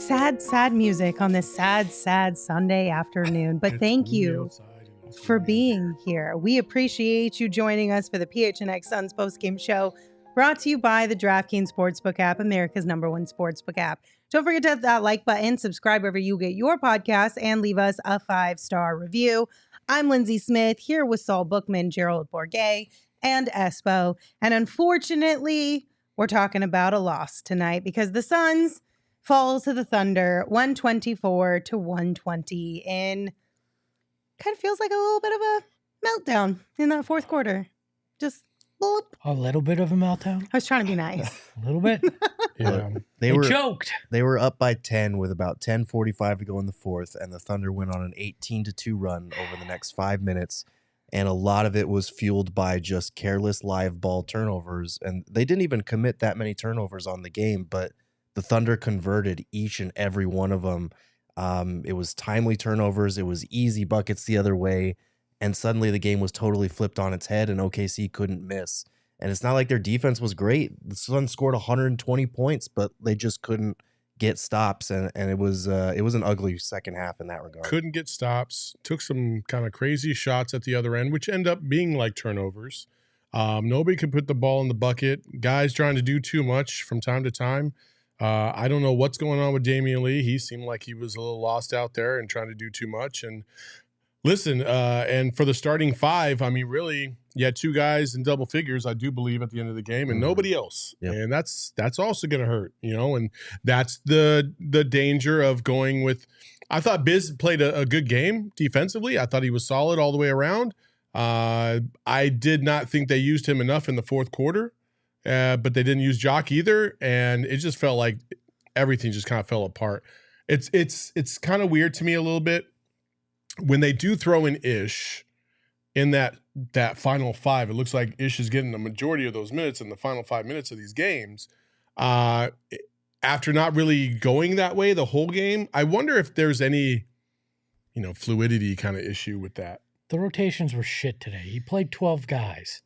sad music on this sad Sunday afternoon. But thank you for being here. We appreciate you joining us for the PHNX Suns postgame show, brought to you by the DraftKings Sportsbook app, America's #1 sportsbook app. Don't forget to hit that like button, subscribe wherever you get your podcasts, and leave us a 5-star review. I'm Lindsay Smith, here with Saul Bookman, Gerald Bourget, and Espo. And unfortunately, we're talking about a loss tonight because the Suns fall to the Thunder 124-120 in kind of feels like a little bit of a meltdown in that fourth quarter. Just a little bit of a meltdown. I was trying to be nice. A little bit. Yeah. They were choked. They were up by 10 with about 10:45 to go in the fourth, and the Thunder went on an 18-2 run over the next 5 minutes. And a lot of it was fueled by just careless live ball turnovers. And they didn't even commit that many turnovers on the game, but the Thunder converted each and every one of them. It was timely turnovers. It was easy buckets the other way. And suddenly the game was totally flipped on its head and OKC couldn't miss. And it's not like their defense was great. The Suns scored 120 points, but they just couldn't get stops. And it was an ugly second half in that regard. Couldn't get stops. Took some kind of crazy shots at the other end, which end up being like turnovers. Nobody could put the ball in the bucket. Guys trying to do too much from time to time. I don't know what's going on with Damion Lee. He seemed like he was a little lost out there and trying to do too much. And listen, and for the starting five, I mean, really, you had two guys in double figures, I do believe, at the end of the game, and nobody else. Yep. And that's also going to hurt, and that's the danger of going with – I thought Biz played a good game defensively. I thought he was solid all the way around. I did not think they used him enough in the fourth quarter. But they didn't use Jock either, and it just felt like everything just kind of fell apart. It's kind of weird to me a little bit when they do throw in Ish in that final five. It looks like Ish is getting the majority of those minutes in the final 5 minutes of these games. After not really going that way the whole game, I wonder if there's any, fluidity kind of issue with that. The rotations were shit today. He played 12 guys.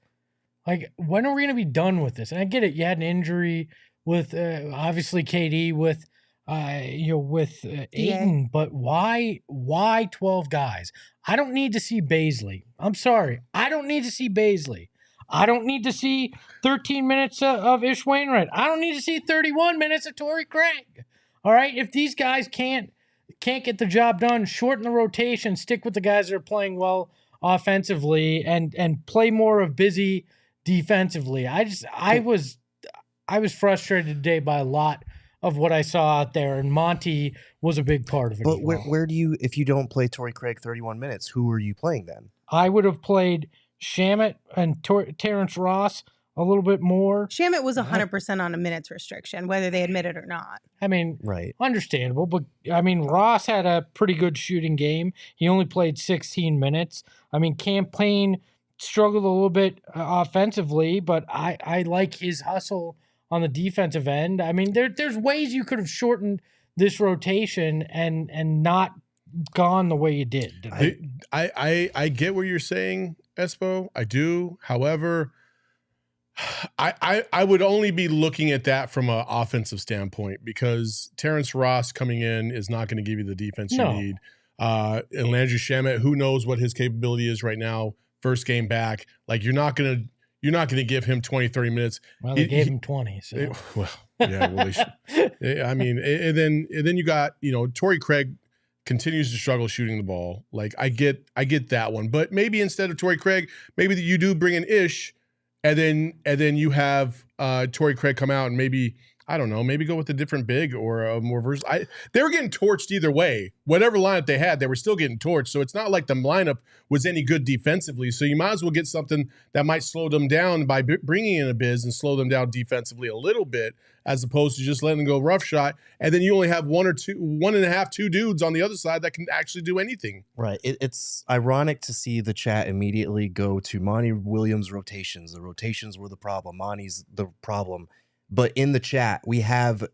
Like, when are we going to be done with this? And I get it. You had an injury with, obviously, KD with Ayton. But why 12 guys? I don't need to see Bazley. I'm sorry. I don't need to see Bazley. I don't need to see 13 minutes of Ish Wainwright. I don't need to see 31 minutes of Torrey Craig. All right? If these guys can't get the job done, shorten the rotation, stick with the guys that are playing well offensively, and play more of Busy defensively. I was frustrated today by a lot of what I saw out there, and Monty was a big part of it. But where do you, if you don't play Torrey Craig 31 minutes, who are you playing then? I would have played Shamet and Terrence Ross a little bit more. Shamet was 100% on a minutes restriction, whether they admit it or not. I mean, right, understandable, but I mean, Ross had a pretty good shooting game. He only played 16 minutes. I mean, Campaign struggled a little bit offensively, but I like his hustle on the defensive end. I mean, there's ways you could have shortened this rotation and not gone the way you did. I get what you're saying, Espo. I do. However, I would only be looking at that from an offensive standpoint, because Terrence Ross coming in is not going to give you the defense you need. And Landry Shamet, who knows what his capability is right now. First game back, like you're not gonna give him 20, 30 minutes. Well, they gave him 20. So they should. I mean, and then you got Torrey Craig continues to struggle shooting the ball. Like I get that one, but maybe instead of Torrey Craig, maybe you do bring in Ish, and then you have Torrey Craig come out and maybe. I don't know, maybe go with a different big or a more versatile. They were getting torched either way. Whatever lineup they had, they were still getting torched. So it's not like the lineup was any good defensively. So you might as well get something that might slow them down by bringing in a Biz and slow them down defensively a little bit, as opposed to just letting them go rough shot. And then you only have one and a half, two dudes on the other side that can actually do anything. Right. It's ironic to see the chat immediately go to Monty Williams' rotations. The rotations were the problem. Monty's the problem. But in the chat, we have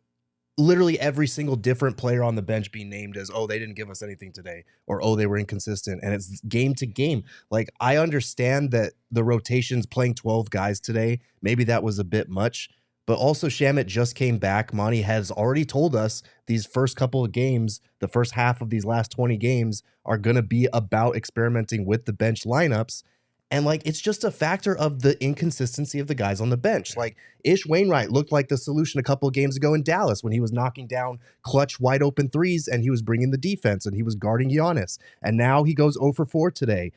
literally every single different player on the bench being named as, oh, they didn't give us anything today, or, oh, they were inconsistent. And it's game to game. Like, I understand that the rotations playing 12 guys today, maybe that was a bit much. But also Shamet just came back. Monty has already told us these first couple of games, the first half of these last 20 games are going to be about experimenting with the bench lineups. And like, it's just a factor of the inconsistency of the guys on the bench. Like Ish Wainwright looked like the solution a couple of games ago in Dallas when he was knocking down clutch wide open threes and he was bringing the defense and he was guarding Giannis. And now he goes 0 for 4 today.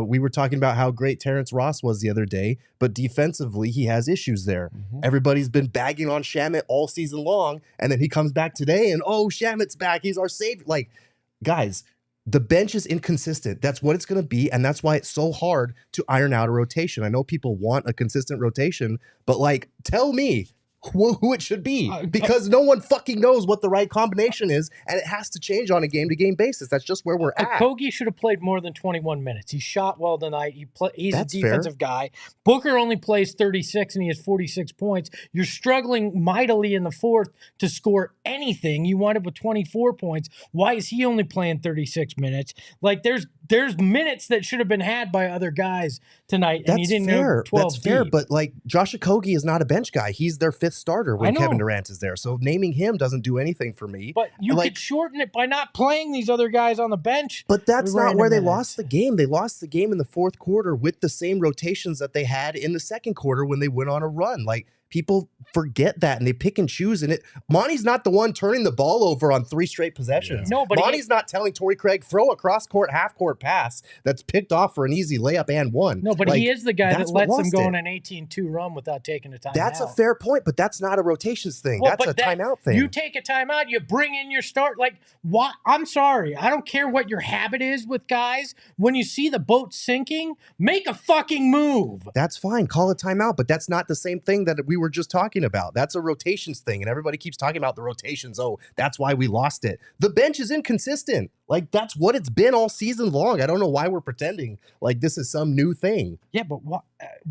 We were talking about how great Terrence Ross was the other day, but defensively, he has issues there. Everybody's been bagging on Shamet all season long, and then he comes back today, and Shamet's back. He's our savior. Like, guys, the bench is inconsistent. That's what it's going to be, and that's why it's so hard to iron out a rotation. I know people want a consistent rotation, but, like, tell me who it should be, because no one fucking knows what the right combination is, and it has to change on a game-to-game basis. That's just where we're at. Kogi should have played more than 21 minutes. He shot well tonight. He's a defensive guy. Booker only plays 36, and he has 46 points. You're struggling mightily in the fourth to score anything. You wind up with 24 points. Why is he only playing 36 minutes? Like, there's minutes that should have been had by other guys tonight, and he didn't go 12 That's fair, deep. but like Josh Okogie is not a bench guy. He's their fifth starter when Kevin Durant is there. So naming him doesn't do anything for me. But you could shorten it by not playing these other guys on the bench. But that's not where they lost the game. They lost the game in the fourth quarter with the same rotations that they had in the second quarter when they went on a run. Like, people forget that and they pick and choose. And Monty's not the one turning the ball over on 3 straight possessions. No, but Monty's not telling Torrey Craig, throw a cross-court, half-court pass that's picked off for an easy layup and one. No, but he is the guy that lets them go on an 18-2 run without taking a timeout. That's a fair point, but that's not a rotations thing. That's a timeout thing. You take a timeout, you bring in your start. Like, what? I'm sorry. I don't care what your habit is with guys. When you see the boat sinking, make a fucking move. That's fine. Call a timeout, but that's not the same thing that we were just talking about. That's a rotations thing, and everybody keeps talking about the rotations. Oh, that's why we lost it. The bench is inconsistent. Like, that's what it's been all season long. I don't know why we're pretending like this is some new thing. Yeah, but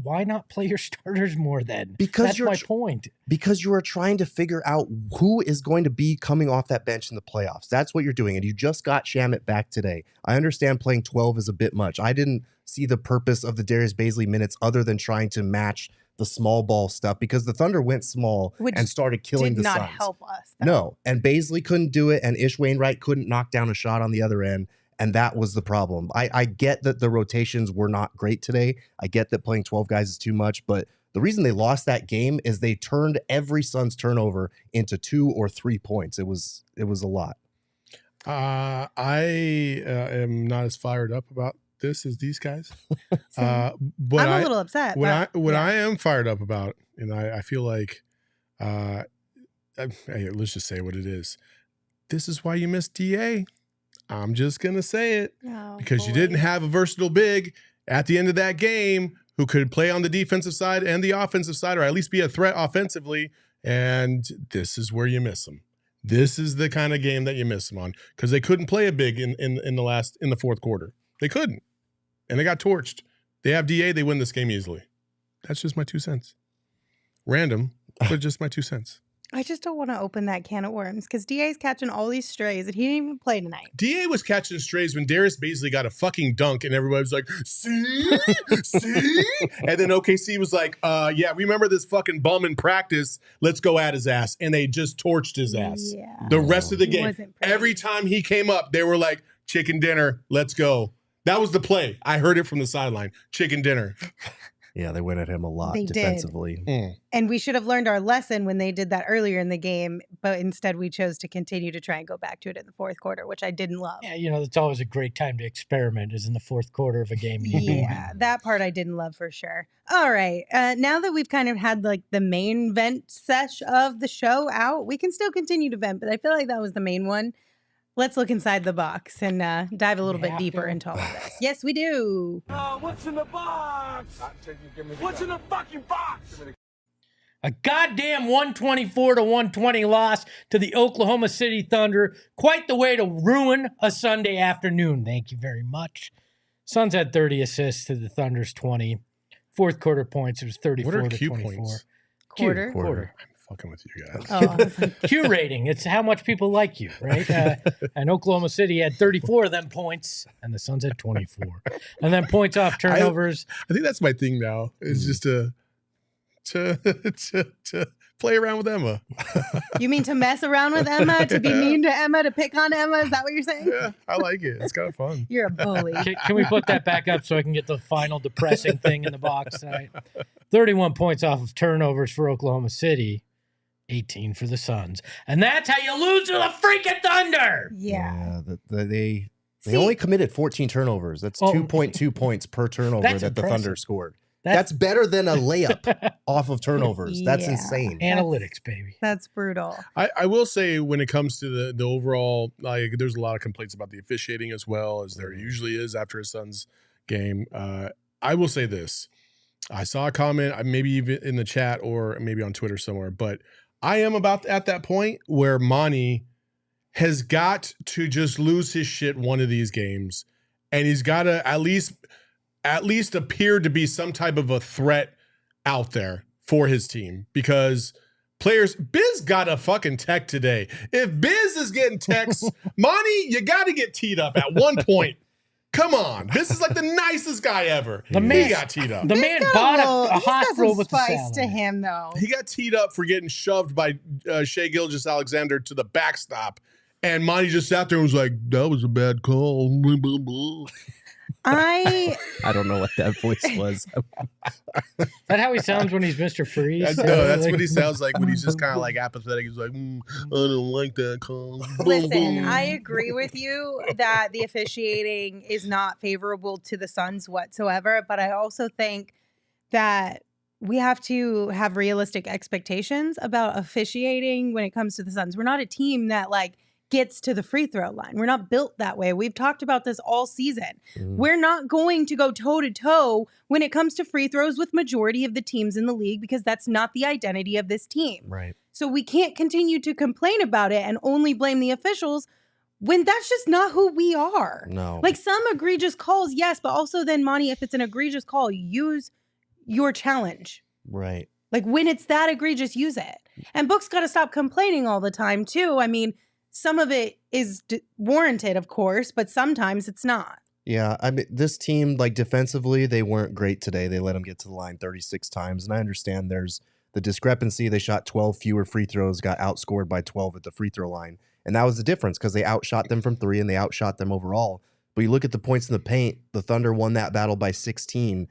why not play your starters more then? Because that's my point. Because you are trying to figure out who is going to be coming off that bench in the playoffs. That's what you're doing, and you just got Shamet back today. I understand playing 12 is a bit much. I didn't see the purpose of the Darius Bazley minutes other than trying to match the small ball stuff, because the Thunder went small and started killing the Suns. Did not help us, though. No, and Bazley couldn't do it, and Ish Wainwright couldn't knock down a shot on the other end, and that was the problem. I get that the rotations were not great today. I get that playing 12 guys is too much, but the reason they lost that game is they turned every Suns turnover into 2 or 3 points. It was a lot. I am not as fired up about this as these guys. But I'm a little upset. What I am fired up about, and I feel like, hey, let's just say what it is. This is why you missed DA. I'm just going to say it. Because you didn't have a versatile big at the end of that game who could play on the defensive side and the offensive side, or at least be a threat offensively. And this is where you miss them. This is the kind of game that you miss them on, because they couldn't play a big in the fourth quarter. They couldn't. And they got torched. They have DA, they win this game easily. That's just my 2 cents. Random, but just my 2 cents. I just don't want to open that can of worms, because DA's catching all these strays and he didn't even play tonight. DA was catching strays when Darius Bazley got a fucking dunk and everybody was like, see? And then OKC was like, yeah, remember this fucking bum in practice? Let's go at his ass. And they just torched his ass. Yeah. The rest of the game. Every time he came up, they were like, chicken dinner, let's go. That was the play. I heard it from the sideline. Chicken dinner. Yeah, they went at him a lot They defensively. And we should have learned our lesson when they did that earlier in the game, but instead we chose to continue to try and go back to it in the fourth quarter, which I didn't love. Yeah, it's always a great time to experiment, is in the fourth quarter of a game. Yeah, that part I didn't love for sure. All right. Now that we've kind of had like the main vent sesh of the show out, we can still continue to vent, but I feel like that was the main one. Let's look inside the box and dive a little bit deeper into all of this. Yes, we do. What's in the box? What's in the fucking box? A goddamn 124-120 loss to the Oklahoma City Thunder. Quite the way to ruin a Sunday afternoon. Thank you very much. Suns had 30 assists to the Thunder's 20. Fourth quarter points, it was 34 to 24. Points? Quarter. Fucking with you guys. Oh, Q rating. It's how much people like you, right? And Oklahoma City had 34 of them points, and the Suns had 24. And then points off turnovers. I think that's my thing now, is just to to play around with Emma. You mean to mess around with Emma, to be mean to Emma, to pick on Emma? Is that what you're saying? Yeah, I like it. It's kind of fun. You're a bully. Can we put that back up so I can get the final depressing thing in the box tonight? 31 points off of turnovers for Oklahoma City, 18 for the Suns. And that's how you lose to the freaking Thunder. Yeah. They only committed 14 turnovers. That's 2.2 points per turnover that impressive. the Thunder scored. That's better than a layup off of turnovers. That's insane. Analytics, baby. That's brutal. I will say when it comes to the overall, like, there's a lot of complaints about the officiating as well, as there usually is after a Suns game. I will say this. I saw a comment, maybe even in the chat or maybe on Twitter somewhere, but I am about at that point where Monty has got to just lose his shit one of these games, and he's got to at least appear to be some type of a threat out there for his team, because players, Biz got a fucking tech today. If Biz is getting texts, Monty, you got to get teed up at one point. Come on. This is like the nicest guy ever. He got teed up. The man bought a hospital with spice the salad. to him, though. He got teed up for getting shoved by Shai Gilgeous-Alexander to the backstop. And Monty just sat there and was like, that was a bad call. I don't know what that voice was. Is that how he sounds when he's Mr. Freeze? That's what he sounds like when he's just kind of like apathetic. He's like, I don't like that call. Listen, I agree with you that the officiating is not favorable to the Suns whatsoever, but I also think that we have to have realistic expectations about officiating when it comes to the Suns. We're not a team that gets to the free throw line. We're not built that way. We've talked about this all season. We're not going to go toe to toe when it comes to free throws with majority of the teams in the league, because that's not the identity of this team. Right. So we can't continue to complain about it and only blame the officials when that's just not who we are. No. Some egregious calls, yes, but also then, Monty, if it's an egregious call, use your challenge. Right. When it's that egregious, use it. And Book's got to stop complaining all the time, too. I mean, some of it is warranted, of course, but sometimes it's not. Yeah, I mean, this team, defensively, they weren't great today. They let them get to the line 36 times, and I understand there's the discrepancy. They shot 12 fewer free throws, got outscored by 12 at the free throw line, and that was the difference, because they outshot them from three and they outshot them overall. But you look at the points in the paint, the Thunder won that battle by 16.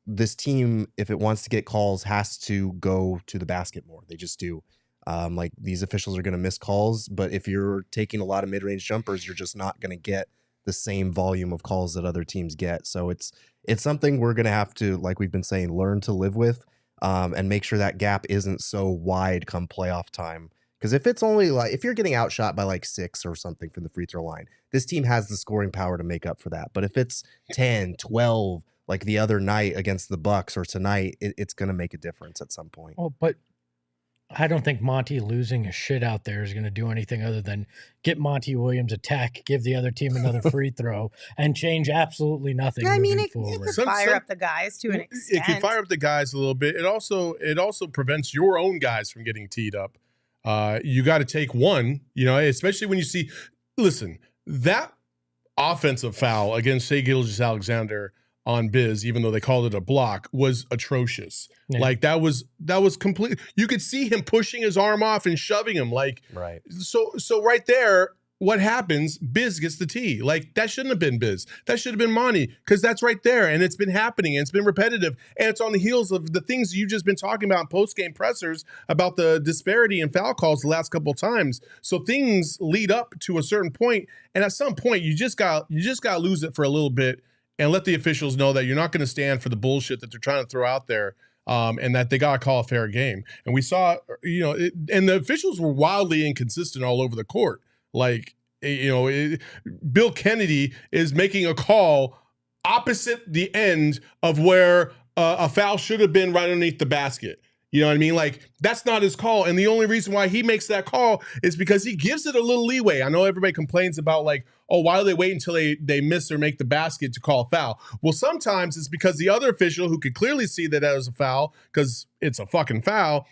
This team, if it wants to get calls, has to go to the basket more. They just do. These officials are going to miss calls, but if you're taking a lot of mid-range jumpers, you're just not going to get the same volume of calls that other teams get. So it's something we're going to have to, like we've been saying, learn to live with, and make sure that gap isn't so wide come playoff time. Because if it's only if you're getting outshot by 6 or something from the free throw line, this team has the scoring power to make up for that. But if it's 10, 12, like the other night against the Bucks or tonight, it's going to make a difference at some point. Well, but I don't think Monty losing a shit out there is going to do anything other than get Monty Williams a tech, give the other team another free throw, and change absolutely nothing. I mean, it forward. could fire up the guys to an extent. It can fire up the guys a little bit. It also prevents your own guys from getting teed up. You got to take one, especially when you see. Listen, that offensive foul against Shai Gilgeous-Alexander on Biz, even though they called it a block, was atrocious. Yeah. That was complete. You could see him pushing his arm off and shoving him. Right. So right there, what happens? Biz gets the tee. That shouldn't have been Biz. That should have been Monty, because that's right there, and it's been happening, and it's been repetitive, and it's on the heels of the things you've just been talking about in post-game pressers about the disparity in foul calls the last couple of times. So things lead up to a certain point, and at some point you just got to lose it for a little bit and let the officials know that you're not going to stand for the bullshit that they're trying to throw out there, and that they got to call a fair game. And we saw, and the officials were wildly inconsistent all over the court. Bill Kennedy is making a call opposite the end of where a foul should have been right underneath the basket. You know what I mean? That's not his call. And the only reason why he makes that call is because he gives it a little leeway. I know everybody complains about why do they wait until they miss or make the basket to call a foul? Well, sometimes it's because the other official, who could clearly see that was a foul because it's a fucking foul,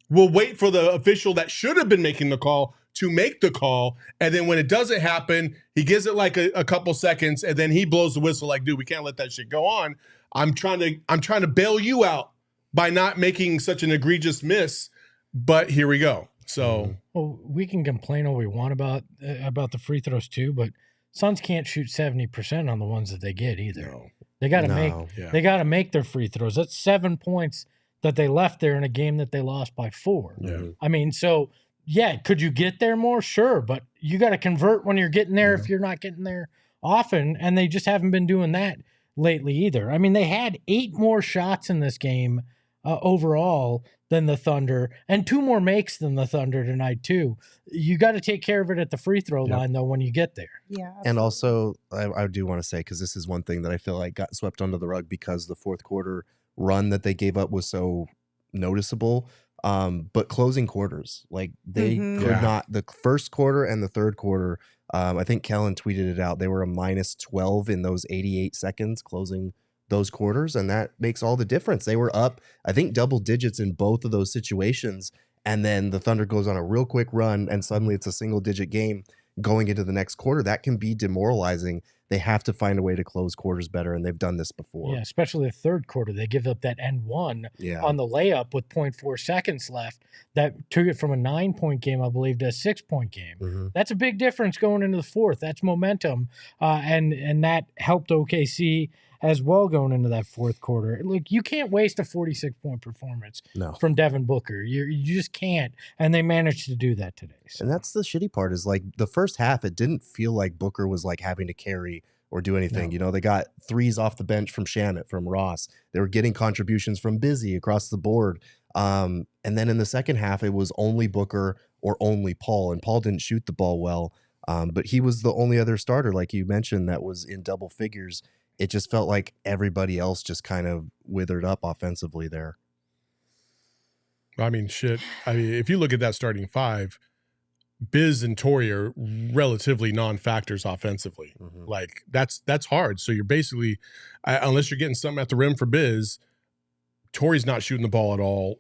will wait for the official that should have been making the call to make the call. And then when it doesn't happen, he gives it a couple seconds, and then he blows the whistle dude, we can't let that shit go on. I'm trying to bail you out. by not making such an egregious miss. But here we go. So well, we can complain all we want about the free throws too, but Suns can't shoot 70% on the ones that they get either. No. They got to make their free throws. That's 7 points that they left there in a game that they lost by 4. Yeah. I mean, so yeah, could you get there more? Sure, but you got to convert when you're getting there if you're not getting there often, and they just haven't been doing that lately either. I mean, they had 8 more shots in this game overall than the Thunder, and 2 more makes than the Thunder tonight too. You got to take care of it at the free throw line though when you get there. Yeah. And also, I do want to say, because this is one thing that I feel like got swept under the rug because the fourth quarter run that they gave up was so noticeable. But closing quarters, like they could not. The first quarter and the third quarter, I think Kellen tweeted it out. They were a minus 12 in those 88 seconds closing those quarters, and that makes all the difference. They were up, I think, double digits in both of those situations, and then the Thunder goes on a real quick run, and suddenly it's a single-digit game going into the next quarter. That can be demoralizing. They have to find a way to close quarters better, and they've done this before. Yeah, especially the third quarter. They give up that end one on the layup with 0.4 seconds left. That took it from a 9-point game, I believe, to a 6-point game. That's a big difference going into the fourth. That's momentum, and that helped OKC as well going into that fourth quarter. Look, you can't waste a 46-point performance from Devin Booker. You just can't, and they managed to do that today. So. And that's the shitty part is, like, the first half, it didn't feel like Booker was, like, having to carry or do anything. You know, they got threes off the bench from Shamet, from Ross. They were getting contributions from Busy across the board. And then in the second half, it was only Booker or only Paul, and Paul didn't shoot the ball well. But he was the only other starter, like you mentioned, that was in double figures. It just felt like everybody else just kind of withered up offensively there. I mean, shit. I mean, if you look at that starting 5, Biz and Torrey are relatively non-factors offensively. Like that's hard. So you're basically, unless you're getting something at the rim for Biz, Torrey's not shooting the ball at all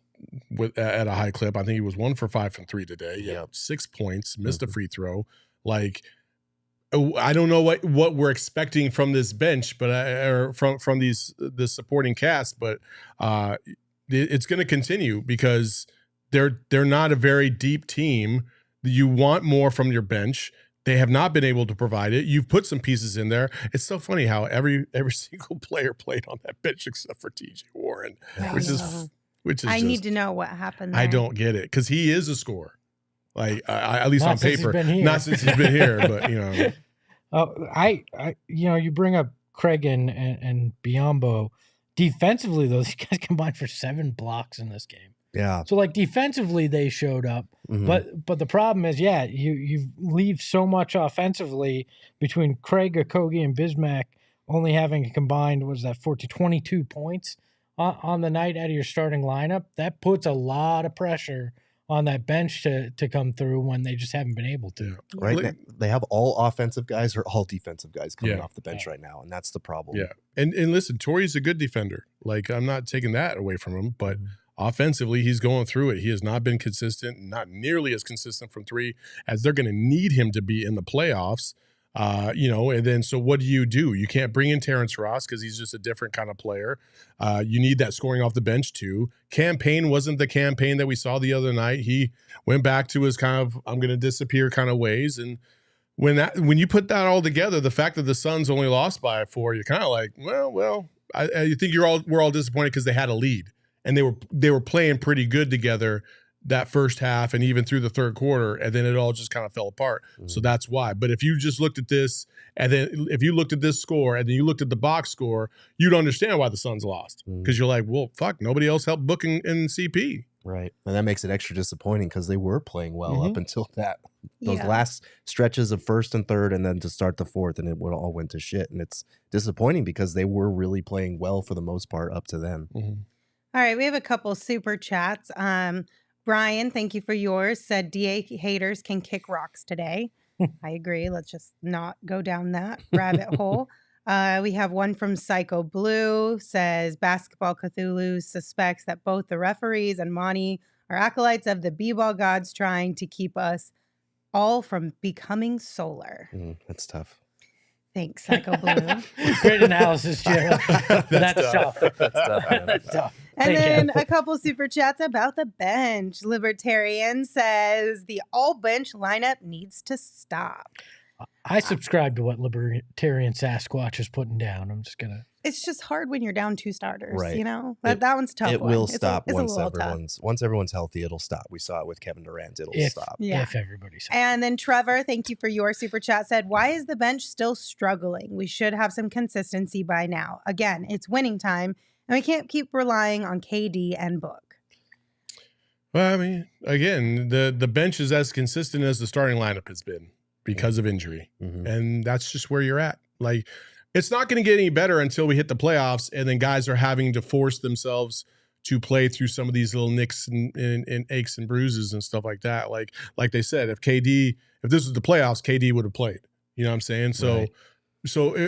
at a high clip. I think he was 1 for 5 from 3 today. Yeah, 6 points, missed a free throw. Like, I don't know what we're expecting from this bench, but or from this supporting cast, but it's going to continue because they're not a very deep team. You want more from your bench. They have not been able to provide it. You've put some pieces in there. It's so funny how every single player played on that bench except for TJ Warren, which is I need to know what happened there. I don't get it because he is a scorer. Like at least Not on since paper, he's been here. not since he's been here, but you know. I you bring up Craig and Biyombo. Defensively, those guys combined for 7 blocks in this game. Yeah. So like defensively, they showed up, but the problem is, you leave so much offensively between Craig, Okogie, and Bismack only having a combined 22 points on the night out of your starting lineup. That puts a lot of pressure on that bench to come through when they just haven't been able to. Right. They have all offensive guys or all defensive guys coming off the bench right now, and that's the problem. Yeah. And listen, Torrey's a good defender. Like, I'm not taking that away from him, but offensively, he's going through it. He has not been consistent, not nearly as consistent from 3 as they're going to need him to be in the playoffs. And then so what do? You can't bring in Terrence Ross because he's just a different kind of player. You need that scoring off the bench too. Campaign wasn't the campaign that we saw the other night. He went back to his kind of I'm going to disappear kind of ways. And when you put that all together, the fact that the Suns only lost by 4, you're kind of like, well, I think we're all disappointed because they had a lead and they were playing pretty good together that first half and even through the third quarter, and then it all just kind of fell apart. So that's why. But if you just looked at this, and then if you looked at this score, and then you looked at the box score, you'd understand why the Suns lost. Because you're like, well, fuck, nobody else helped Book in CP. Right. And that makes it extra disappointing because they were playing well up until those last stretches of first and third, and then to start the fourth, and it all went to shit. And it's disappointing because they were really playing well for the most part up to then. All right, we have a couple super chats. Brian, thank you for yours, said DA haters can kick rocks today. I agree. Let's just not go down that rabbit hole. We have one from Psycho Blue, says Basketball Cthulhu suspects that both the referees and Monty are acolytes of the b-ball gods trying to keep us all from becoming solar. That's tough. Thanks, Psycho Blue. Great analysis, Jared. That's tough. That's tough. That's tough. And Thank then you. a couple super chats about the bench. Libertarian says the all bench lineup needs to stop. I subscribe to what Libertarian Sasquatch is putting down. I'm just gonna. It's just hard when you're down 2 starters, Right. you know? That one's a tough. It one. will It's stop it's once little tough. everyone's healthy. It'll stop. We saw it with Kevin Durant. It'll stop. Yeah. If everybody's. And then Trevor, thank you for your super chat, said, why is the bench still struggling? We should have some consistency by now. Again, it's winning time, and we can't keep relying on KD and Book. Well, I mean, again, the bench is as consistent as the starting lineup has been because of injury. Mhm. And that's just where you're at. Like, it's not going to get any better until we hit the playoffs, and then guys are having to force themselves to play through some of these little nicks and aches and bruises and stuff like that. Like they said, if this was the playoffs, KD would have played. You know what I'm saying? So, Right.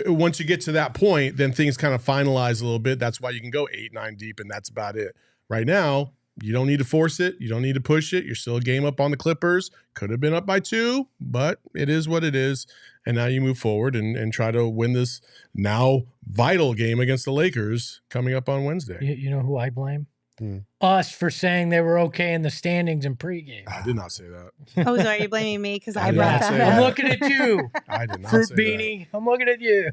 Once you get to that point, then things kind of finalize a little bit. That's why you can go 8-9 deep, and that's about it. Right now, you don't need to force it. You don't need to push it. You're still a game up on the Clippers. Could have been up by 2, but it is what it is. And now you move forward and try to win this now vital game against the Lakers coming up on Wednesday. You know who I blame? Hmm. Us for saying they were okay in the standings in pregame. I did not say that. Oh, sorry, you're blaming me because I I did brought not that say up. I'm that. looking at you, I did not fruit say beanie. I'm looking at you.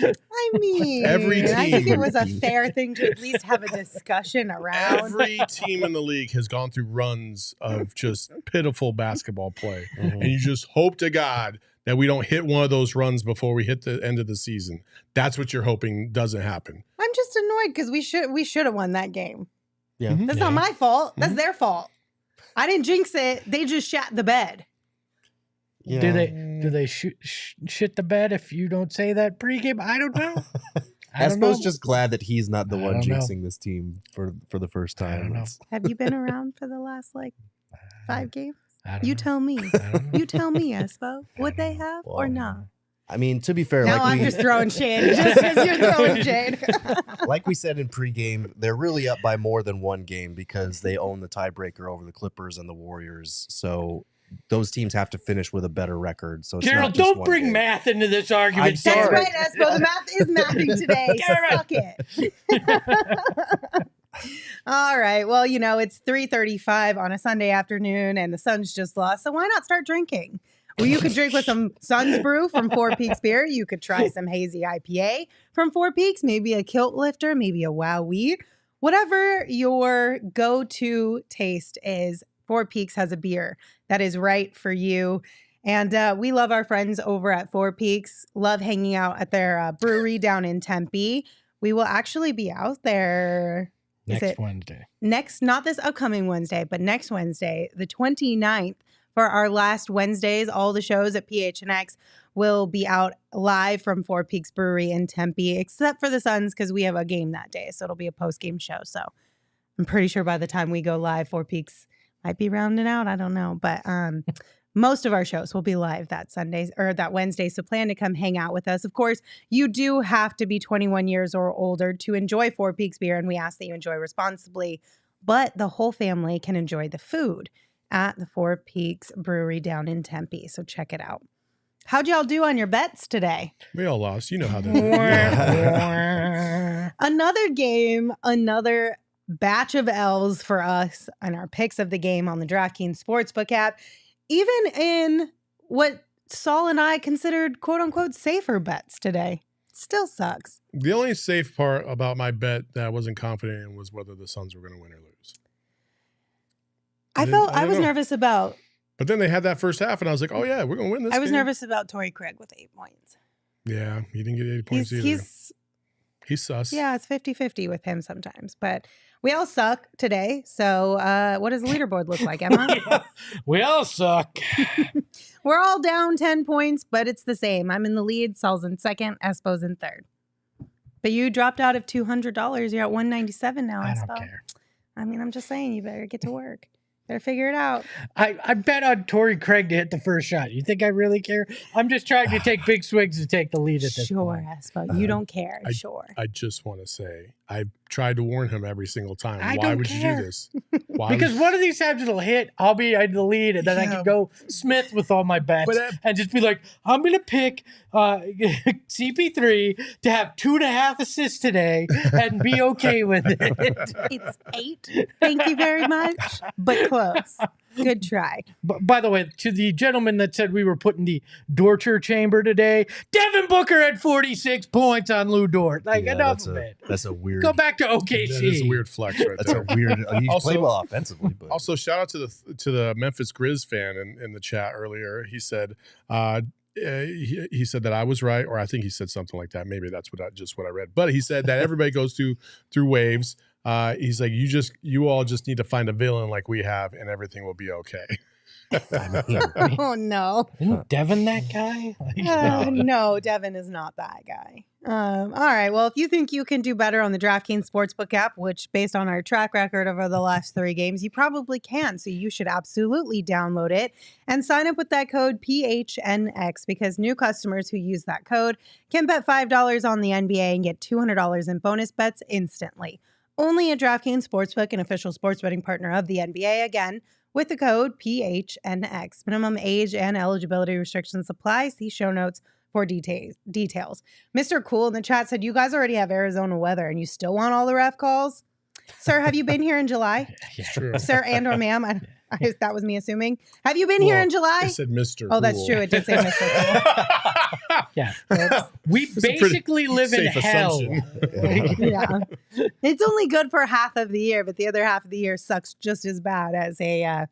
I mean, Every I think it team- was a fair thing to at least have a discussion that. around. Every team in the league has gone through runs of just pitiful basketball play. Mhm. And you just hope to God that we don't hit one of those runs before we hit the end of the season. That's what you're hoping doesn't happen. I'm just annoyed because we should have won that game. Yeah. That's Yeah. not my fault. That's Mhm. their fault. I didn't jinx it. They just shat the bed. Yeah. Do they shit the bed if you don't say that pregame? I don't know. I don't suppose know. just glad that he's not the I one don't know. jinxing this team for the first I don't time. know. It's- Have you been around for the last 5 games? I don't You know. tell me. I don't know. You tell me, Espo. Would they have or Well, not? I mean, to be fair, No, I'm just throwing shade. Just because you're throwing shade. like we said in pregame, they're really up by more than one game because they own the tiebreaker over the Clippers and the Warriors. So those teams have to finish with a better record. So it's Gerald, not just don't one bring game. math into this argument. I'm That's sorry. right, Espo. The math is mathing today. Garrett. Suck it. All right. Well, it's 3:35 on a Sunday afternoon and the Suns just lost. So why not start drinking? Well, you could drink with some Suns Brew from Four Peaks Beer. You could try some hazy IPA from Four Peaks, maybe a Kilt Lifter, maybe a Wow Wheat. Whatever your go-to taste is, Four Peaks has a beer that is right for you. And we love our friends over at Four Peaks, love hanging out at their brewery down in Tempe. We will actually be out there Next Wednesday. not this upcoming Wednesday, but next Wednesday, the 29th, for our last Wednesdays. All the shows at PHNX will be out live from Four Peaks Brewery in Tempe, except for the Suns because we have a game that day. So it'll be a post-game show. So I'm pretty sure by the time we go live, Four Peaks might be rounding out. I don't know. But most of our shows will be live that Sunday or that Wednesday. So plan to come hang out with us. Of course, you do have to be 21 years or older to enjoy Four Peaks beer, and we ask that you enjoy responsibly. But the whole family can enjoy the food at the Four Peaks Brewery down in Tempe. So check it out. How'd y'all do on your bets today? We all lost. You know how that is. Another game, another batch of L's for us and our picks of the game on the DraftKings Sportsbook app. Even in what Saul and I considered quote unquote safer bets today. Still sucks. The only safe part about my bet that I wasn't confident in was whether the Suns were going to win or lose. I don't was know. nervous about But then they had that first half, and I was like, oh, yeah, we're going to win this I was game. nervous about Torrey Craig with 8 points. Yeah, he didn't get 8 points either. He's sus. Yeah, it's 50-50 with him sometimes. But we all suck today. So what does the leaderboard look like, Emma? We all suck. We're all down 10 points, but it's the same. I'm in the lead. Saul's in second. Espo's in third. But you dropped out of $200. You're at $197 now, I Espo. don't care. I mean, I'm just saying you better get to work. Better figure it out. I bet on Torrey Craig to hit the first shot. You think I really care? I'm just trying to take big swigs to take the lead at this Sure, point. Espo. You don't care. Sure. I just want to say, I tried to warn him every single time. I Why don't would you care. do this? Because one of these times it'll hit, I'll be in the lead, and then I can go Smith with all my bets and just be like, I'm going to pick CP3 to have 2.5 assists today and be okay with it. It's 8. Thank you very much, but close. Good try. By the way, to the gentleman that said we were putting the torture chamber today, Devin Booker had 46 points on Lou Dort. Like, enough of it. That's a weird. Go back to OKC. That is a weird flex right That's there. a weird. He played well offensively, but Also, shout out to the Memphis Grizz fan in the chat earlier. He said he said that I was right, or I think he said something like that. Maybe that's what I read. But he said that everybody goes through waves. He's like, you all just need to find a villain like we have, and everything will be okay. Oh no! Isn't Devin that guy? No, Devin is not that guy. All right. Well, if you think you can do better on the DraftKings Sportsbook app, which based on our track record over the last 3 games, you probably can. So you should absolutely download it and sign up with that code PHNX, because new customers who use that code can bet $5 on the NBA and get $200 in bonus bets instantly. Only at DraftKings Sportsbook, an official sports betting partner of the NBA. Again, with the code PHNX. Minimum age and eligibility restrictions apply. See show notes for details. Mr. Cool in the chat said, you guys already have Arizona weather and you still want all the ref calls? Sir, have you been here in July? Yeah. Sir and or ma'am? That was me assuming. Have you been here in July? It said Mr. Oh, that's Cool. true. It did say Mr. Cool. Yeah. We basically live in hell. Yeah. It's only good for half of the year, but the other half of the year sucks just as bad as a,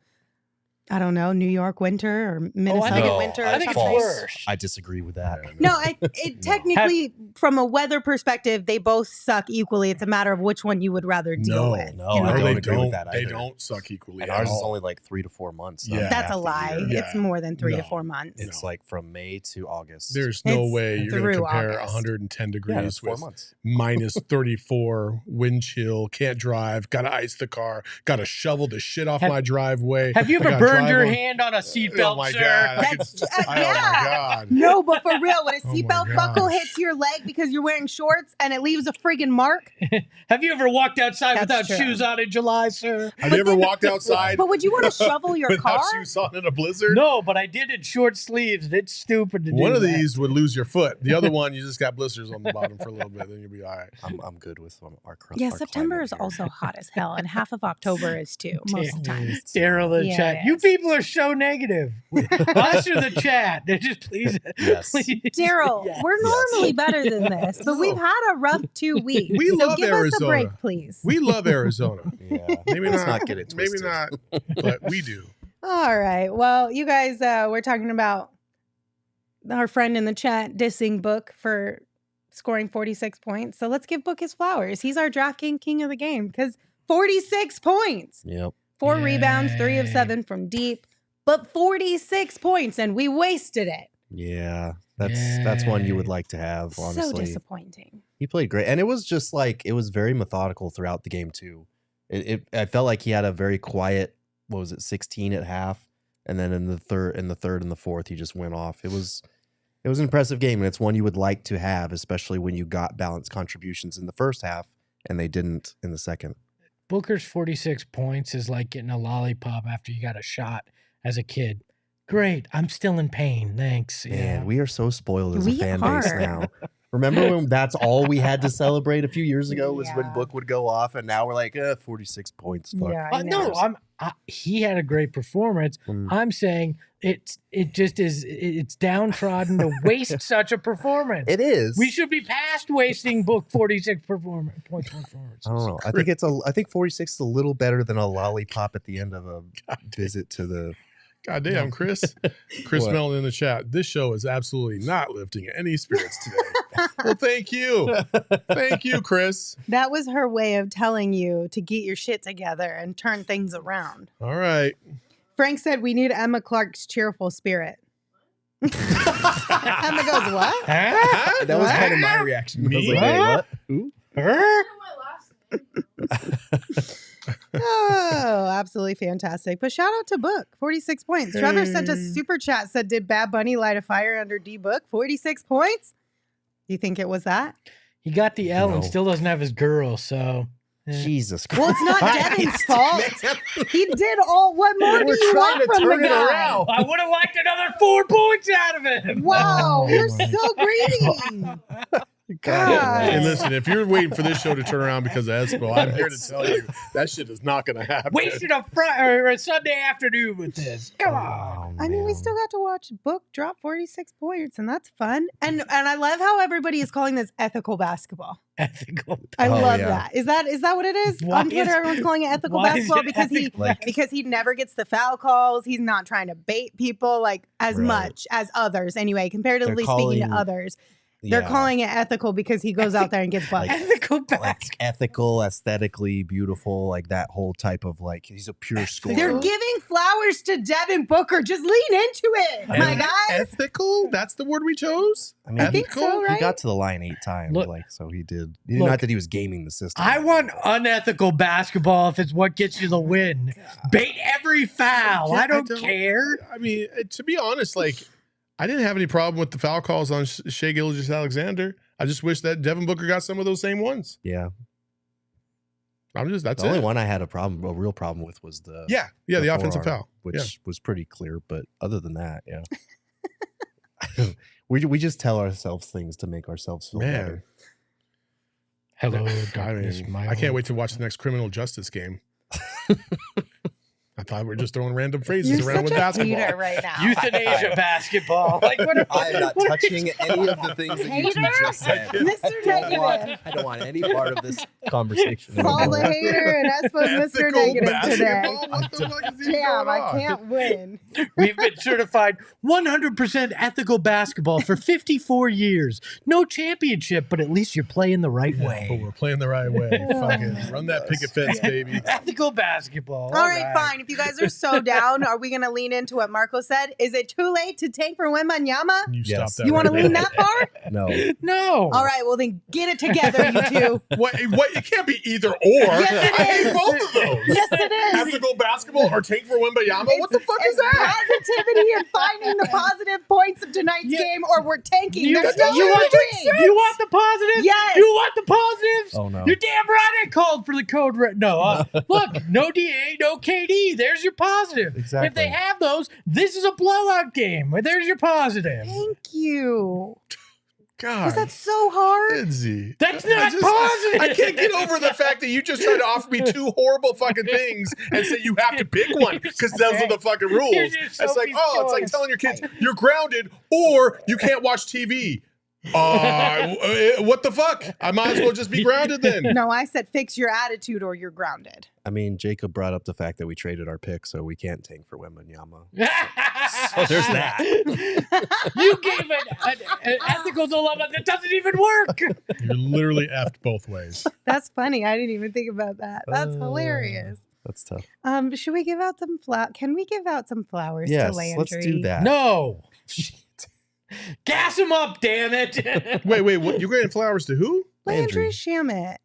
I don't know, New York winter or Minnesota winter. I think it's worse. I disagree with that. No, it technically, from a weather perspective, they both suck equally. It's a matter of which one you would rather deal with. No, I don't agree with that They either. don't suck equally. And at ours is all. only like 3 to 4 months. Yeah. That's a lie. Yeah. It's more than 3 to No. 4 months. It's like from May to August. There's no It's way you're going to through compare August. 110 yeah, degrees that's 4 with months. minus 34 wind chill, can't drive, got to ice the car, got to shovel the shit off my driveway. Have you I ever gotta burned drive your on- hand on a seatbelt, Oh my sir? God. That's Oh my yeah. God. No, but for real, when a Oh my seatbelt buckle gosh. hits your leg because you're wearing shorts and it leaves a friggin' mark. Have you ever walked outside That's without true. shoes on in July, sir? Have you ever walked outside But would you want to shovel your without car? shoes on in a blizzard? No, but I did in short sleeves. And it's stupid to do One of that. these would lose your foot. The other one, you just got blisters on the bottom for a little bit, then you'll be all right. I'm good with our Yeah, our September climate is here. also hot as hell, and half of October is too, most of the time. Daryl in the Yeah, chat. it You is. people are so negative. Us or the chat? They're just please. Yes. please. Daryl, Yes. we're normally better than this, but we've had a rough 2 weeks. We so love give us a Arizona. break, please. We love Arizona. Yeah. Maybe Let's not, not get it maybe twisted. not, but we do. All right. Well, you guys, we're talking about our friend in the chat dissing Book for scoring 46 points. So let's give Book his flowers. He's our DraftKings king of the game because 46 points. Yep. 4 rebounds, 3 of Yay. 7 from deep, but 46 points, and we wasted it. Yeah. That's one you would like to have, So honestly. disappointing. He played great. And it was just like, it was very methodical throughout the game, too. I felt like he had a very quiet, 16 at half. And then in the third and the fourth, he just went off. It was an impressive game. And it's one you would like to have, especially when you got balanced contributions in the first half and they didn't in the second. Booker's 46 points is like getting a lollipop after you got a shot as a kid. Great. I'm still in pain. Thanks. Man, we are so spoiled as a We fan base are. now. Remember when that's all we had to celebrate a few years ago was when Yeah. Book would go off, and now we're like, 46 points. Fuck. Yeah, I know. No, he had a great performance. Mm. I'm saying it's downtrodden to waste such a performance. It is. We should be past wasting Book 46 points performances. I don't know. I think 46 is a little better than a lollipop at the end of a visit to the. God damn, Chris. Chris What? Mellon in the chat. This show is absolutely not lifting any spirits today. Well, thank you. Thank you, Chris. That was her way of telling you to get your shit together and turn things around. All right. Frank said we need Emma Clark's cheerful spirit. Emma goes, what? Huh? That was What? kind of my reaction. I was Me? like, wait, what? Who? Huh? Oh, absolutely fantastic. But shout out to Book, 46 points. Trevor sent a super chat, said, did Bad Bunny light a fire under D Book? 46 points? Do you think it was that? He got the L and No. still doesn't have his girl, so Jesus Christ. Well, it's not Devin's fault. He did all. What more do you trying want to from turn the it guy? around. I would have liked another 4 points out of it. Wow, Oh, you're my so greedy. God. Hey, listen, if you're waiting for this show to turn around because of Espo, I'm here to tell you that shit is not going to happen. Wasted a Sunday afternoon with this. Come on. Oh, I mean, we man. still got to watch Book drop 46 points, and that's fun. And I love how everybody is calling this ethical basketball. Ethical. I Oh, love yeah. that. Is that what it is? Why On Twitter, is- everyone's calling it ethical why is basketball it because ethical? because he never gets the foul calls. He's not trying to bait people like as Right. much as others. Anyway, comparatively They're speaking calling- to others, they're Yeah. calling it ethical because he goes out there and gets buckets. Ethical like basketball. ethical, aesthetically beautiful, like that whole type of like he's a pure scorer. They're giving flowers to Devin Booker. Just lean into it, my And guy. ethical? That's the word we chose? I mean, I think so, right? He got to the line 8 times, Look- like so he did. Look, Not that he was gaming the system. I want unethical basketball if it's what gets you the win. Bait every foul. Yeah, I don't care. I mean, to be honest, like, I didn't have any problem with the foul calls on Shai Gilgeous-Alexander. I just wish that Devin Booker got some of those same ones. Yeah, That's the only it. one I had a real problem with was the The offensive forearm, foul. which was pretty clear. But other than that, yeah, we just tell ourselves things to make ourselves feel Man. better. Hello, I darkness, mean, my I can't old- wait to watch the next criminal justice game. I thought we were just throwing random phrases You're around such with a basketball. hater right now. Euthanasia basketball. Like what? I am not touching any of the things that you two Hater? just said. Mr. Negative. I don't want any part of this conversation. Saul the anymore. hater and Espo's Mr. Ethical Negative today. basketball? What the fuck is even Damn, going I on? can't win. We've been certified 100% ethical basketball for 54 years. No championship, but at least you're playing the right But way. we're playing the right way. Fucking run that picket fence, baby. Ethical basketball. All right, fine. If you guys are so down, are we going to lean into what Marco said? Is it too late to tank for Wembanyama? You Yes. stop that. You want to right lean there. that far? No, No. All right, well then get it together, you two. What? It can't be either or. Yes, it I hate is. both of those. Yes, it is. Ethical basketball or tank for Wembanyama? What the fuck is It's that? positivity and finding the positive points of tonight's game, or we're tanking. You, There's no you want in between. you want the positives? Yes. You want the positives? Oh, no. You're damn right I called for the code red. No, look, no DA, no KD. There's your positive. Exactly. If they have those, this is a blowout game. There's your positive. Thank you. God. Was that so hard? Lindsay. That's not positive. I can't get over the fact that you just tried to offer me 2 horrible fucking things and say you have to pick one because those are the fucking rules. Here's your It's like, Sophie's it's like choice. telling your kids you're grounded or you can't watch TV. What the fuck? I might as well just be grounded then. No, I said fix your attitude or you're grounded. I mean Jacob brought up the fact that we traded our pick, so we can't tank for Wembanyama. So there's that. You gave an ethical dilemma that doesn't even work. You're literally effed both ways. That's funny. I didn't even think about that. That's hilarious. That's tough. Should we give out some Can we give out some flowers to Yes, Landry? let's do that. No. Gas him up, damn it. Wait, what? You're giving flowers to who? Landry Landry. Shamet.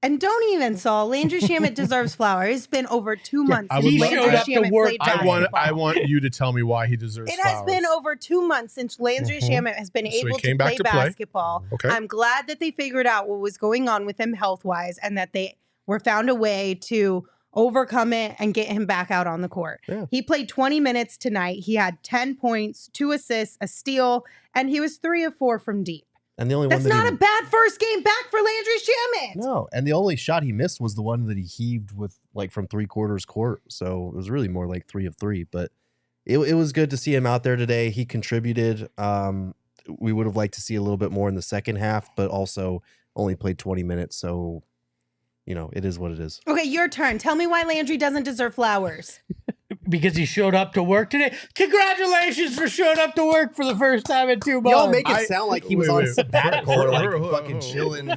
And don't even, Saul. Landry Shamet deserves flowers. It's been over 2 months I since would Landry love- He showed up to Shamet work. played I basketball. want you to tell me why he deserves It has flowers. been over 2 months since Landry Shamet has been So he able to came back play to play. basketball. Okay. I'm glad that they figured out what was going on with him health-wise and that they were found a way to overcome it and get him back out on the court. Yeah. He played 20 minutes tonight. He had 10 points, 2 assists, a steal, and he was 3 of 4 from deep. And the only That's one that not he, a bad first game back for Landry Shamet. No, and the only shot he missed was the one that he heaved with like from 3/4 court. So it was really more like 3 of 3. But it was good to see him out there today. He contributed. We would have liked to see a little bit more in the second half, but also only played 20 minutes. So, it is what it is. Okay, your turn. Tell me why Landry doesn't deserve flowers. Because he showed up to work today. Congratulations for showing up to work for the first time in 2 months. Y'all make it sound like he was on wait. sabbatical or like Hold on, fucking hold on. chilling.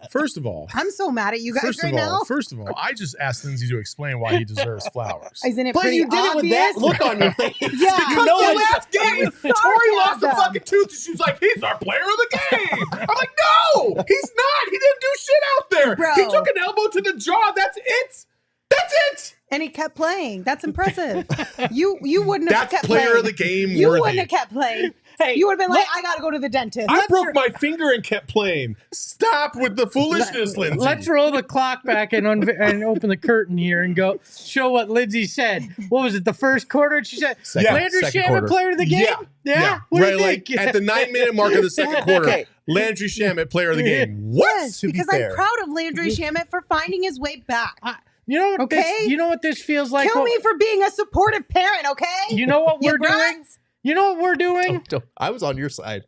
First of all, I'm so mad at you guys right now. First of all, I just asked Lindsay to explain why he deserves flowers. Isn't it But pretty you did it with that obvious? look on your face. Yeah. You know Because it's the last game, Tori lost a sarcasm. fucking tooth, and she's like, "He's our player of the game." I'm like, "No, he's not. He didn't do shit out there. Bro. He took an elbow to the jaw. That's it. That's it." And he kept playing. That's impressive. You wouldn't have That's kept player playing. of the game You worthy. wouldn't have kept playing. Hey, You would have been like, I got to go to the dentist. I broke my finger and kept playing. Stop with the foolishness, Lindsay. Let's roll the clock back and open the curtain here and go show what Lindsay said. What was it, the first quarter? She said, Landry Shamet, quarter. player of the game? Yeah. What do Right, you like think? at the 9-minute mark of the second quarter, Okay. Landry Shamet, player of the game. What? Yes, To be because fair. I'm proud of Landry Shamet for finding his way back. You know what Okay. this? You know what this feels like? Kill me for being a supportive parent, okay? You know what You we're doing? brats? You know what we're doing? I was on your side.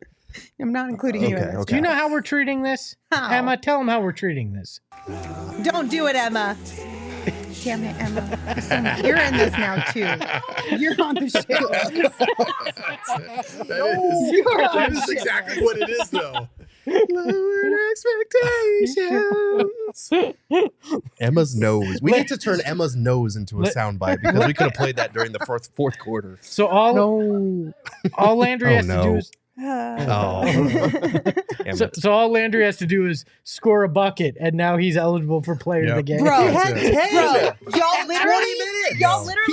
I'm not including you in Okay, this. okay. Do you know how we're treating this? How? Emma, tell them how we're treating this. Don't do it, Emma. Damn it, Emma. You're in this now, too. You're on the show. That is exactly what it is, though. Lowered expectations. Emma's nose. We need to turn Emma's nose into a soundbite because we could have played that during the fourth quarter. So all Landry has to do is Oh. Damn it. so all Landry has to do is score a bucket, and now he's eligible for player of the game. Bro, That's it. y'all literally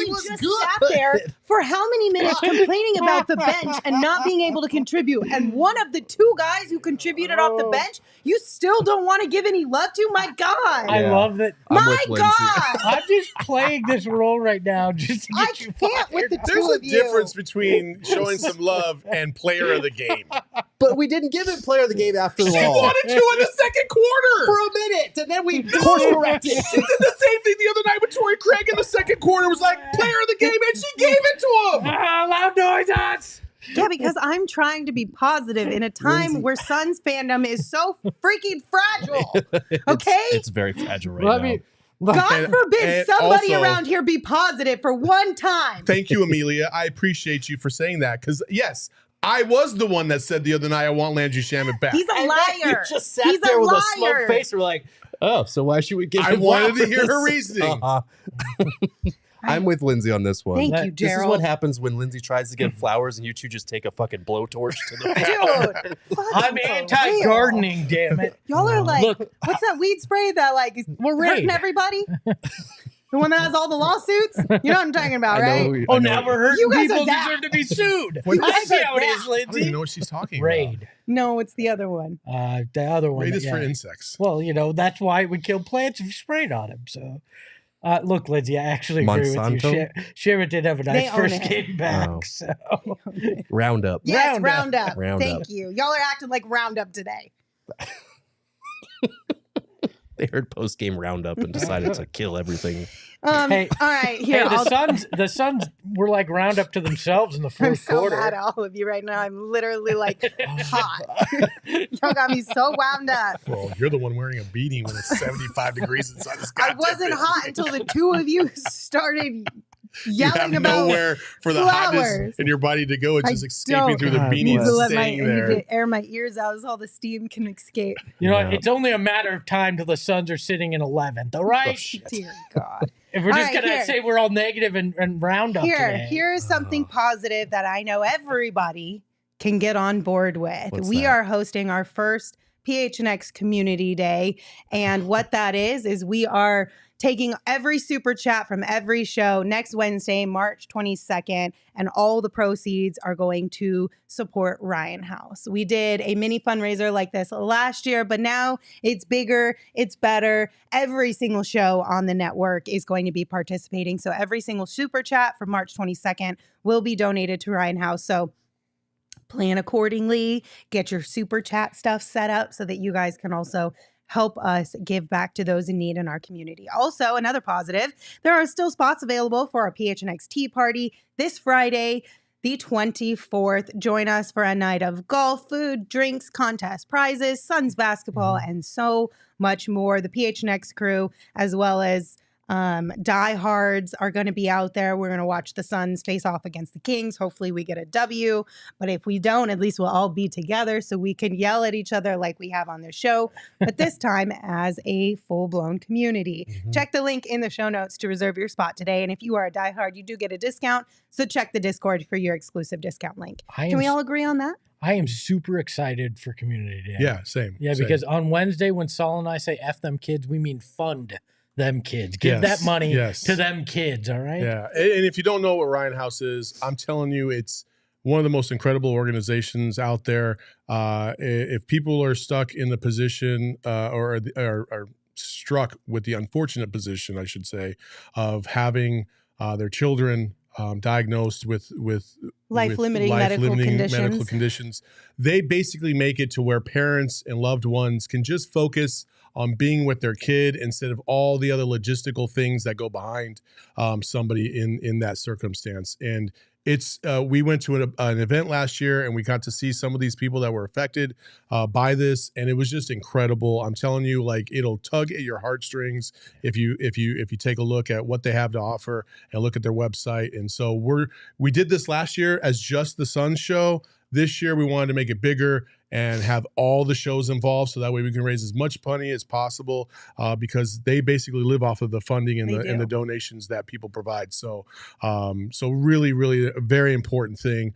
He was just good. sat there for how many minutes complaining about the bench and not being able to contribute. And one of the two guys who contributed off the bench, you still don't want to give any love to? My God. I love that. I'm My with Lindsay. God. I'm just playing this role right now just to I get you can't with the There's two a of you. difference between showing some love and player of the game. But we didn't give it player of the game after She all. wanted to in the second quarter. For a minute, and then we course corrected. She did the same thing the other night with Torrey Craig in the second quarter. Was like player of the game, and she gave it to him. loud noises. Yeah, because I'm trying to be positive in a time where Suns fandom is so freaking fragile. Okay? It's very fragile right Let now. me. God And- forbid and somebody also- around here be positive for one time. Thank you, Amelia. I appreciate you for saying that because yes, I was the one that said the other night I want Landry Shamet back. He's a And then liar. You just sat He's there a with liar. a smug face. We're like, oh, so why should we give I him wanted to hear flowers? her reasoning. I'm with Lindsay on this one. Thank you, This is Gerald. what happens when Lindsay tries to give flowers and you two just take a fucking blowtorch to the Dude, I'm fucking anti-gardening, damn it. Y'all are like, Look. what's that weed spray that like is We're hurting Raid. everybody? The one that has all the lawsuits? You know what I'm talking about, right? Oh, now we're hurting You guys people are that. deserve to be sued. Wait, I see how it that. is, I don't even Lindsay. know what she's talking Raid. No, it's the other one. The other about. one. Raid is for yeah. insects. Well, that's why we kill plants if you sprayed on them. So, look, Lindsay, I actually agree Monsanto? with you. Sharon did have a They nice own first it. game back. Oh. So, Roundup. Yes, Roundup. Roundup. Thank you. Y'all are acting like Roundup today. They heard post game roundup and decided to kill everything. Hey. All right, here. hey, I'll- the Suns were like round up to themselves in the I'm fourth so quarter. mad at all of you right now. I'm literally like hot. Y'all got me so wound up. Well, you're the one wearing a beanie when it's 75 degrees inside this I goddamn wasn't thing. hot until the two of you started You have yelling about nowhere for the hotness flowers. in your body to go. It's I just escaping don't. through the God beanie need and to let my, I staying need there. to air my ears out so all the steam can escape. You know, Yeah. it's only a matter of time till the Suns are sitting in 11th, all right? Dear God. If we're All just right, going to here. say we're all negative and round up today. Here's something positive that I know everybody can get on board with. What's We that? are hosting our first PHNX Community Day. And what that is we are taking every super chat from every show next Wednesday, March 22nd, and all the proceeds are going to support Ryan House. We did a mini fundraiser like this last year, but now it's bigger, it's better. Every single show on the network is going to be participating. So every single super chat from March 22nd will be donated to Ryan House. So plan accordingly, get your super chat stuff set up so that you guys can also help us give back to those in need in our community. Also, another positive, there are still spots available for our PHNX Tea Party this Friday, the 24th. Join us for a night of golf, food, drinks, contest prizes, Suns basketball, and so much more. The PHNX crew, as well as Diehards, are going to be out there. We're going to watch the Suns face off against the Kings. Hopefully we get a W, but if we don't, at least we'll all be together so we can yell at each other like we have on their show, but this time as a full-blown community. Check the link in the show notes to reserve your spot today, and if you are a diehard, you do get a discount, so check the Discord for your exclusive discount link. Can we all agree on that? I am super excited for Community Day. Yeah, same. Yeah, same. because on Wednesday when Saul and I say F them kids, we mean fund them kids. Give that money to them kids, all right? Yeah. And if you don't know what Ryan House is, I'm telling you, it's one of the most incredible organizations out there. If people are stuck in the position or are struck with the unfortunate position, I should say, of having their children diagnosed with life-limiting medical conditions, they basically make it to where parents and loved ones can just focus on being with their kid instead of all the other logistical things that go behind somebody in that circumstance. And it's we went to an event last year and we got to see some of these people that were affected by this, and it was just incredible. I'm telling you, like, it'll tug at your heartstrings if you take a look at what they have to offer and look at their website. And so we did this last year as just the Suns show. This year we wanted to make it bigger and have all the shows involved, so that way we can raise as much money as possible because they basically live off of the funding and the donations that people provide. So really, really a very important thing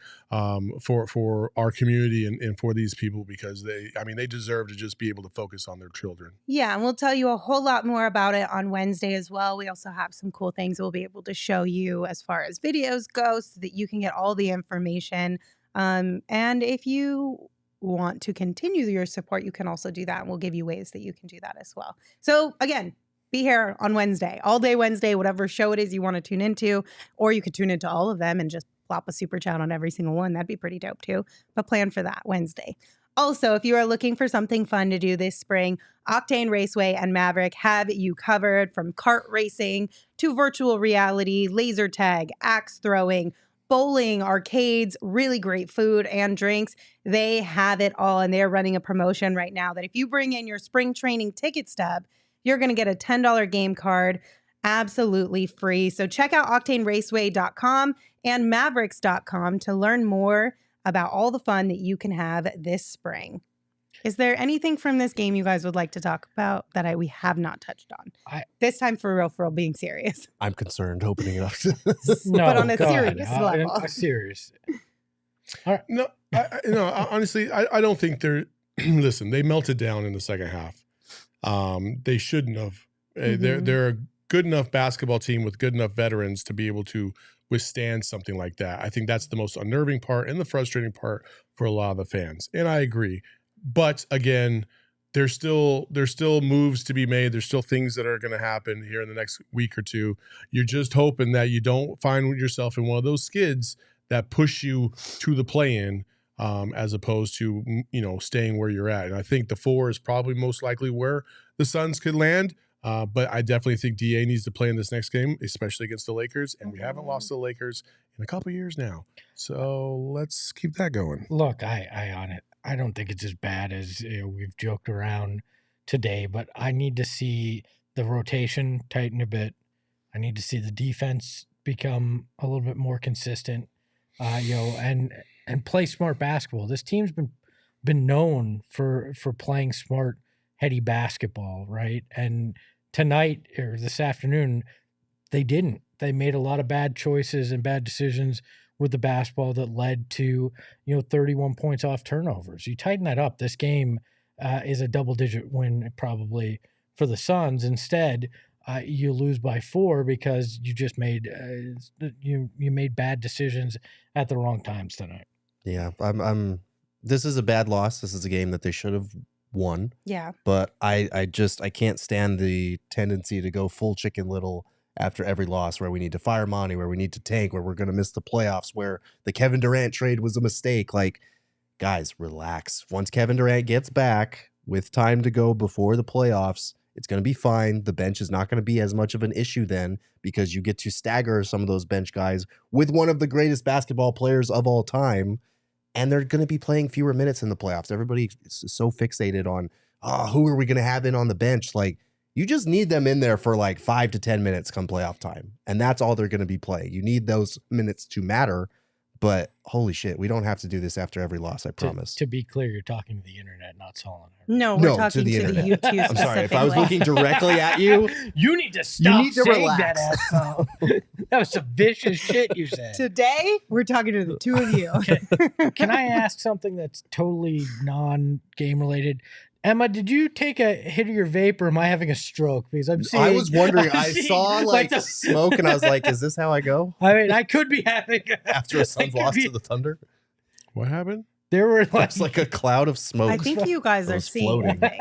for our community and for these people, because they deserve to just be able to focus on their children. Yeah, and we'll tell you a whole lot more about it on Wednesday as well. We also have some cool things we'll be able to show you as far as videos go, so that you can get all the information. And if you want to continue your support, you can also do that, and we'll give you ways that you can do that as well. So again, be here on Wednesday, all day Wednesday, whatever show it is you want to tune into, or you could tune into all of them and just plop a super chat on every single one. That'd be pretty dope too, but plan for that Wednesday. Also, if you are looking for something fun to do this spring, Octane Raceway and Maverick have you covered, from kart racing to virtual reality, laser tag, axe throwing, bowling, arcades, really great food and drinks. They have it all, and they're running a promotion right now that if you bring in your spring training ticket stub, you're going to get a $10 game card absolutely free. So check out octaneraceway.com and mavericks.com to learn more about all the fun that you can have this spring. Is there anything from this game you guys would like to talk about that we have not touched on? This time, for real, being serious. I'm concerned opening it up. No, but on a serious level. Serious. All right. No, honestly, I don't think they're. Listen, they melted down in the second half. They shouldn't have. They're a good enough basketball team with good enough veterans to be able to withstand something like that. I think that's the most unnerving part and the frustrating part for a lot of the fans. And I agree. But again, there's still moves to be made. There's still things that are going to happen here in the next week or two. You're just hoping that you don't find yourself in one of those skids that push you to the play-in, as opposed to, staying where you're at. And I think the 4 is probably most likely where the Suns could land. But I definitely think DA needs to play in this next game, especially against the Lakers. And we haven't lost to the Lakers in a couple years now. So let's keep that going. Look, I don't think it's as bad as we've joked around today, but I need to see the rotation tighten a bit. I need to see the defense become a little bit more consistent, and play smart basketball. This team's been known for playing smart, heady basketball, right? And tonight or this afternoon, they didn't. They made a lot of bad choices and bad decisions with the basketball that led to, 31 points off turnovers. You tighten that up, this game is a double-digit win probably for the Suns. Instead, you lose by 4 because you just made you made bad decisions at the wrong times tonight. Yeah, this is a bad loss. This is a game that they should have won. Yeah. But I can't stand the tendency to go full Chicken Little after every loss, where we need to fire Monty, where we need to tank, where we're going to miss the playoffs, where the Kevin Durant trade was a mistake. Like, guys, relax. Once Kevin Durant gets back with time to go before the playoffs, it's going to be fine. The bench is not going to be as much of an issue then, because you get to stagger some of those bench guys with one of the greatest basketball players of all time, and they're going to be playing fewer minutes in the playoffs. Everybody is so fixated on, who are we going to have in on the bench? Like, you just need them in there for like 5 to 10 minutes come playoff time. And that's all they're going to be playing. You need those minutes to matter. But holy shit, we don't have to do this after every loss, I promise. To be clear, you're talking to the internet, not Solon. No, we're talking to the YouTube. I'm sorry, if I was looking directly at you. You need to stop saying relax. that, asshole. That was some vicious shit you said. Today, we're talking to the two of you. Can I ask something that's totally non-game related? Emma, did you take a hit of your vape or am I having a stroke? Because I'm seeing. I was wondering. I'm I seeing, saw like smoke, and I was like, "Is this how I go?" I mean, I could be having. After a Suns loss to the Thunder, What happened? There were there's like a cloud of smoke. I think you guys That are was seeing floating. things.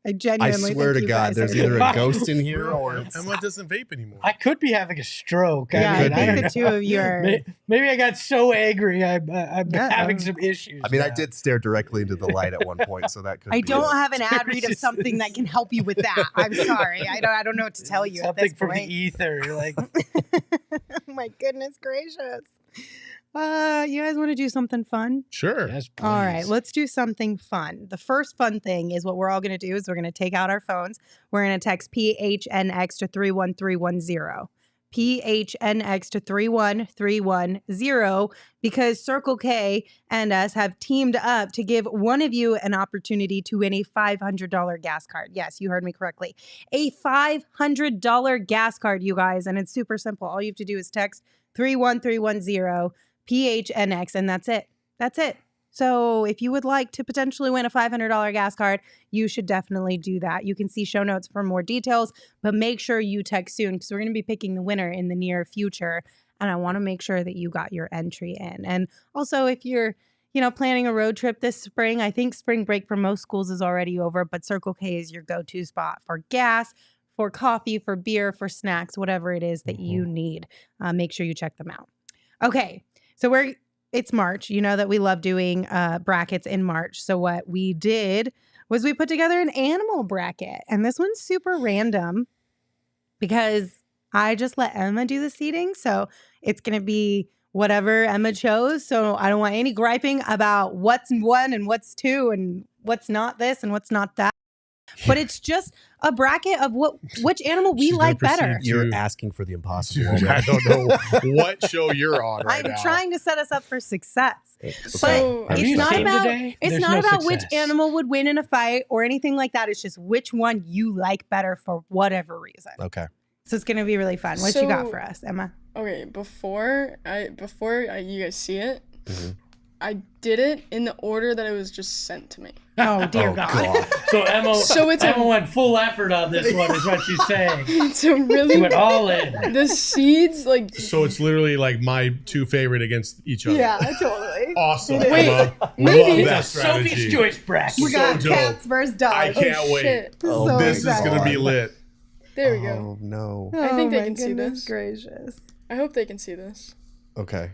I I genuinely swear think to you God, guys there's are either seeing a ghost in here or it's. Emma doesn't vape anymore. I could be having a stroke. Yeah, I could think be. the two of you are. Maybe I got so angry. I'm having some issues. I mean, I now. did stare directly into the light at one point, so that could. I be don't it. have an ad read of something that can help you with that. I'm sorry. I don't know what to tell you at something this from point. the ether. You're like, My goodness gracious. You guys want to do something fun? Sure. yes, please. All right, let's do something fun. The first fun thing is what we're all going to do is we're going to take out our phones. We're going to text PHNX to 31310. PHNX to 31310 because Circle K and us have teamed up to give one of you an opportunity to win a $500 gas card. Yes, you heard me correctly. A $500 gas card, you guys, and it's super simple. All you have to do is text 31310 PHNX, and that's it. That's it. So if you would like to potentially win a $500 gas card, you should definitely do that. You can see show notes for more details, but make sure you text soon because we're going to be picking the winner in the near future. And I want to make sure that you got your entry in. And also, if you're, planning a road trip this spring, I think spring break for most schools is already over, but Circle K is your go-to spot for gas, for coffee, for beer, for snacks, whatever it is that you need. Make sure you check them out. Okay, so it's March. You know that we love doing brackets in March. So what we did was we put together an animal bracket. And this one's super random because I just let Emma do the seating. So it's going to be whatever Emma chose. So I don't want any griping about what's one and what's two and what's not this and what's not that. But it's just a bracket of which animal we She's like gonna better. proceed You're asking for the impossible. I don't know what show you're on right I'm now. trying to set us up for success. So, Have It's you not seen about today? it's There's not no about which success. animal would win in a fight or anything like that. It's just which one you like better for whatever reason. Okay. So it's gonna be really fun. What you got So- for us, Emma? okay, before you guys see it, Mhm. I did it in the order that it was just sent to me. Oh dear Oh, God. God. So Emma, So it's Emma a- went full effort on this one, is what she's saying. It's a She really went all in. the seeds like So it's literally like my two favorite against each other. totally. Awesome. Wait, Emma. maybe- Love that It's a Sophie's strategy. choice bracket. We got So dope. cats versus dogs. I can't wait. shit. Oh, This is excited. going to be lit. There we go. Oh no. I think they my can see goodness this. gracious. I hope they can see this. Okay.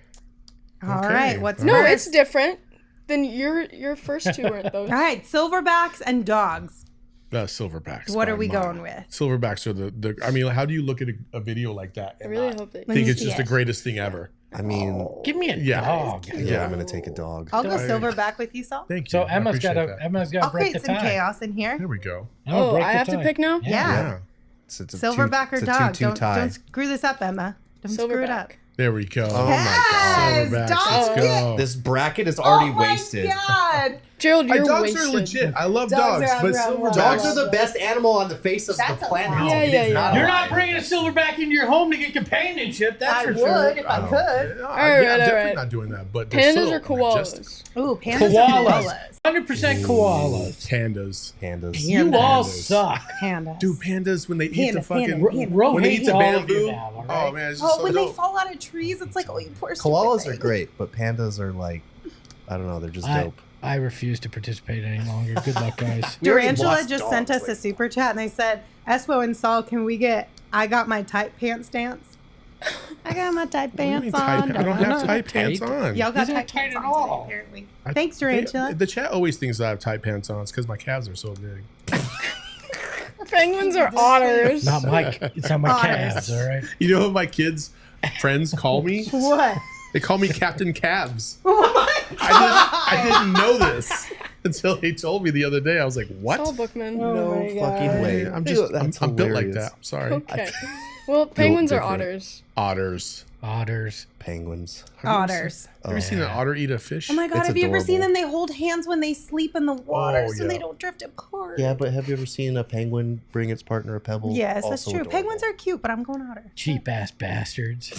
All Okay. right, what's No, first? it's different. Then your first two weren't those. All right, silverbacks and dogs. Silverbacks. What by are we a mile. going with? Silverbacks are the. I mean, how do you look at a video like that I and really not hope they. Let think me it's see just it. the greatest thing ever? I mean, Give me a Yeah. dog. yeah, I'm gonna take a dog. I'll go Don't- silverback with you, Sal. Thank you. So I Emma's got appreciate that. I'll to break the create some tie. chaos in here. There we go. Emma, Oh, break I the have to tie. pick now. Yeah. Yeah. It's a Silverback or it's a dog? 2-2 tie. Don't screw this up, Emma. Don't screw it up. Silverback. There we go. Oh my God. Yes, Silverbacks. dogs Let's get- go. This bracket is already Oh my wasted. God. Gerald, you're Dogs wasted. are legit. I love Dogs dogs, are but unreal. silverbacks. Dogs are the best animal on the face of That's the a planet. lie. Yeah, It is yeah, not yeah. a You're lie. not bringing a silverback into your home to get companionship. That's I for would sure. if I Oh, could. yeah, All I'm right, definitely all right. not doing that. But they're Pandas so or koalas? majestic. Ooh, pandas Koalas. or koalas? 100% koalas. Pandas. Pandas. You all Pandas. suck. Pandas. Dude, pandas when they eat the Pandas, fucking. pandas. Ro When they hates eat the all of you bamboo. now, all right? Oh man, it's just Oh, so when dope. they fall out of trees, it's like, oh, you poor stupid Koalas thing. are great, but pandas are like, I don't know, they're just dope. I refuse to participate any longer. Good luck, guys. We already Durantula lost just sent dogs, us a like- super chat and they said, Espo and Saul, can we get I got my tight pants dance? I got my tight What do you mean pants tight on. pa- I don't have tight Tight? pants on. Y'all got These tight aren't tight pants at on all. today, apparently. I- Thanks, Durantula. The chat always thinks I have tight pants on. It's because my calves are so big. Penguins are otters. It's not my Otters. calves, all right? You know what my kids' friends call me? What? They call me Captain Calves. What? I didn't know this until they told me the other day. I was like, what? Saul Bookman. Oh No my fucking God. way. I'm just That's I'm built like hilarious. that. I'm sorry. Okay. Well, penguins are different. otters. Otters. Otters. Penguins. Otters. Have you seen an otter eat a fish? Oh my God, It's have you ever seen adorable. them? They hold hands when they sleep in the water Oh, so yeah. they don't drift apart. Yeah, but have you ever seen a penguin bring its partner a pebble? Yes, that's Also true. adorable. Penguins are cute, but I'm going otter. Cheap ass bastards.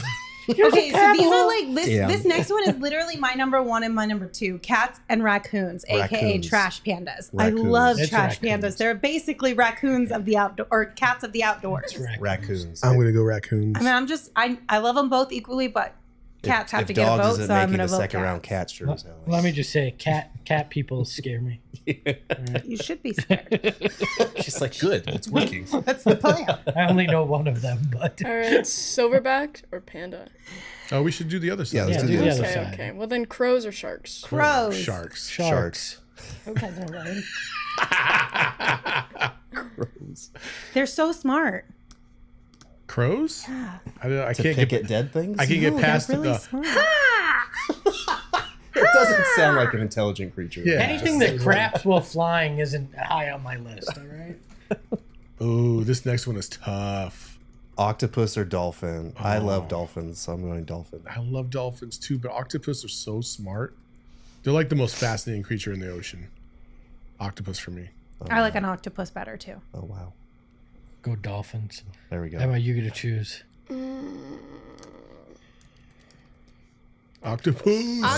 Okay, so these are like this next one is literally my number 1 and my number 2. Cats and raccoons, aka trash pandas. I love trash pandas. They're basically raccoons of the outdoor or cats of the outdoors. Raccoons. I'm gonna go raccoons. I mean, I love them both equally, but cats have to get a vote, so I'm gonna vote second cats. round cats. Sure as hell. Let me just say, cat people scare me. You should be scared. She's like, good, it's working. That's the plan. I only know one of them, but All right, silverback or panda? Oh, we should do the other side. Yeah, let's yeah, do do the the other other Okay, side. okay. Well, then crows or sharks? Crows. Sharks. Sharks. Okay, they're lame. Crows. They're so smart. Crows? Yeah. I To can't pick get. at dead things? I can get No, past they're really the. smart. It doesn't sound like an intelligent creature. Yeah. anything that craps while flying isn't high on my list. All right. Ooh, this next one is tough. Octopus or dolphin? I Oh. love dolphins, so I'm going dolphin. I love dolphins too, but octopus are so smart. They're like the most fascinating creature in the ocean. Octopus for me. I like an octopus better too. Oh wow. Go Dolphins. There we go. Emma, you get to choose. Octopus.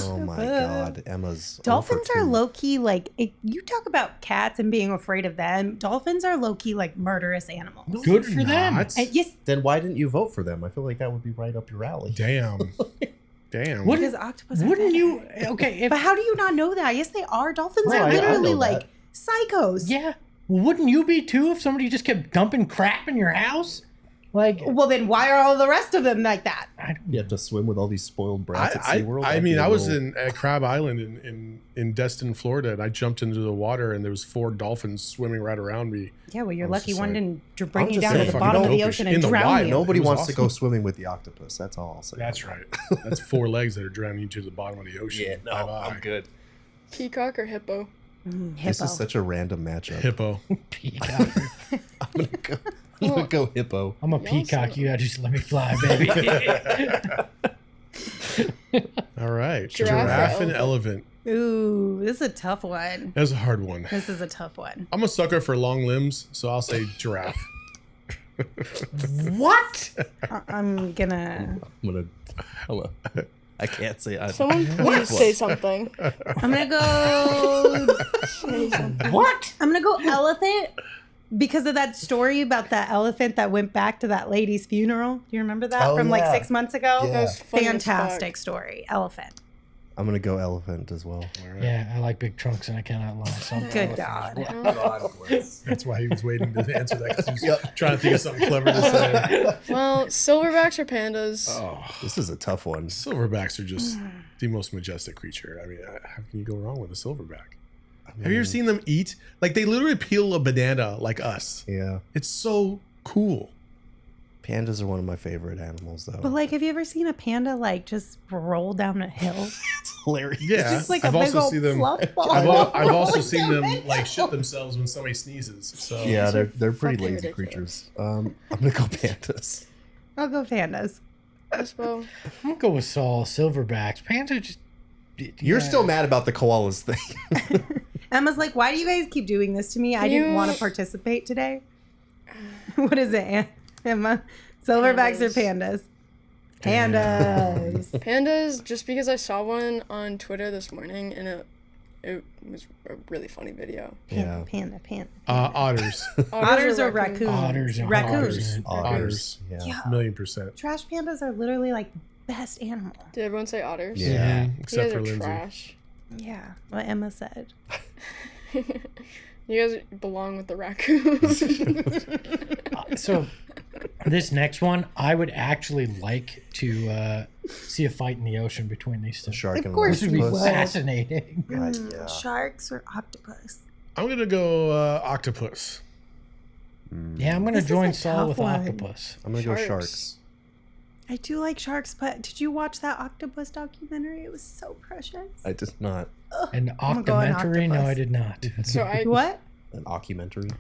Oh my god, Emma's. Dolphins 0 for are 2. low key like you talk about cats and being afraid of them. Dolphins are low key like murderous animals. Good for them. Not. And yes, Then why didn't you vote for them? I feel like that would be right up your alley. Damn. Damn. because octopus. Wouldn't are you? better. Okay. But how do you not know that? Yes, they are. Dolphins No, are I literally know like that. psychos. Yeah. Wouldn't you be too if somebody just kept dumping crap in your house? Like, Well, then why are all the rest of them like that? I don't You have to swim with all these spoiled brats at SeaWorld. I That'd mean, be a I was little- at Crab Island in Destin, Florida, and I jumped into the water, and there was 4 dolphins swimming right around me. Yeah, well, you're I was lucky just one like- didn't bring I'm you just down to saying, the fucking bottom of the dopest ocean in and the drown wild. you. Nobody It was wants to go awesome. swimming with the octopus. That's all I'll say. That's right. That's 4 legs that are drowning you to the bottom of the ocean. Yeah, no, Bye-bye. I'm good. Peacock or hippo? Hippo. This is such a random matchup. Hippo. peacock. I'm gonna go hippo. I'm a Y'all peacock. so- You gotta just let me fly, baby. All right. Giraffe or Giraffe and elephant. Ooh, this is a tough one. That's a hard one. This is a tough one. I'm a sucker for long limbs, so I'll say giraffe. What? I'm gonna. Hello. I can't say. Someone please say something. I'm gonna go. Say something. What? I'm gonna go elephant because of that story about that elephant that went back to that lady's funeral. Do you remember that Oh, from like yeah. 6 months ago? Yeah. That was funny as Fantastic fuck. story. Elephant. I'm gonna go elephant as well. All right. Yeah, I like big trunks and I cannot lie. So I'm Good elephant. God. That's why he was waiting to answer that, because he was trying to think of something clever to say. Well, silverbacks or pandas? Oh, This is a tough one. silverbacks are just the most majestic creature. I mean, how can you go wrong with a silverback? Have you ever seen them eat? Like, they literally peel a banana like us. Yeah, It's so cool. pandas are one of my favorite animals, though. But like, have you ever seen a panda like just roll down a hill? it's hilarious. Yeah, Just like I've a big also old seen them. fluff ball. I've also rolling seen down them a like hill. shit themselves when somebody sneezes. So Yeah, they're pretty fucking lazy ridiculous. creatures. I'm gonna go pandas. I'll go pandas. Espo. I'm gonna go with Saul. Silverbacks. Panda just. You're yeah. still mad about the koalas thing. Emma's like, why do you guys keep doing this to me? I didn't You- want to participate today. What is it, Emma? Silverbacks or pandas? Pandas. Pandas, just because I saw one on Twitter this morning and it was a really funny video. Yeah. Panda. otters, Otters or raccoons? Otters and Raccoons. otters. otters, Yeah. Yeah. 1,000,000%. Trash pandas are literally like the best animal. Did everyone say otters? Yeah. You Except guys for are Lindsay. trash. Yeah, what Emma said. You guys belong with the raccoons. So, this next one, I would actually like to see a fight in the ocean between these two. A shark Of and course This would be octopus. fascinating. Yeah. Sharks or octopus? I'm gonna go octopus. Yeah, I'm gonna This is join a Saul tough with one. octopus. I'm gonna go Sharks. sharks. I do like sharks, but did you watch that octopus documentary? It was so precious. I did not. An I'm going octomentary? No, octopus. I did not. So I What? An occumentary.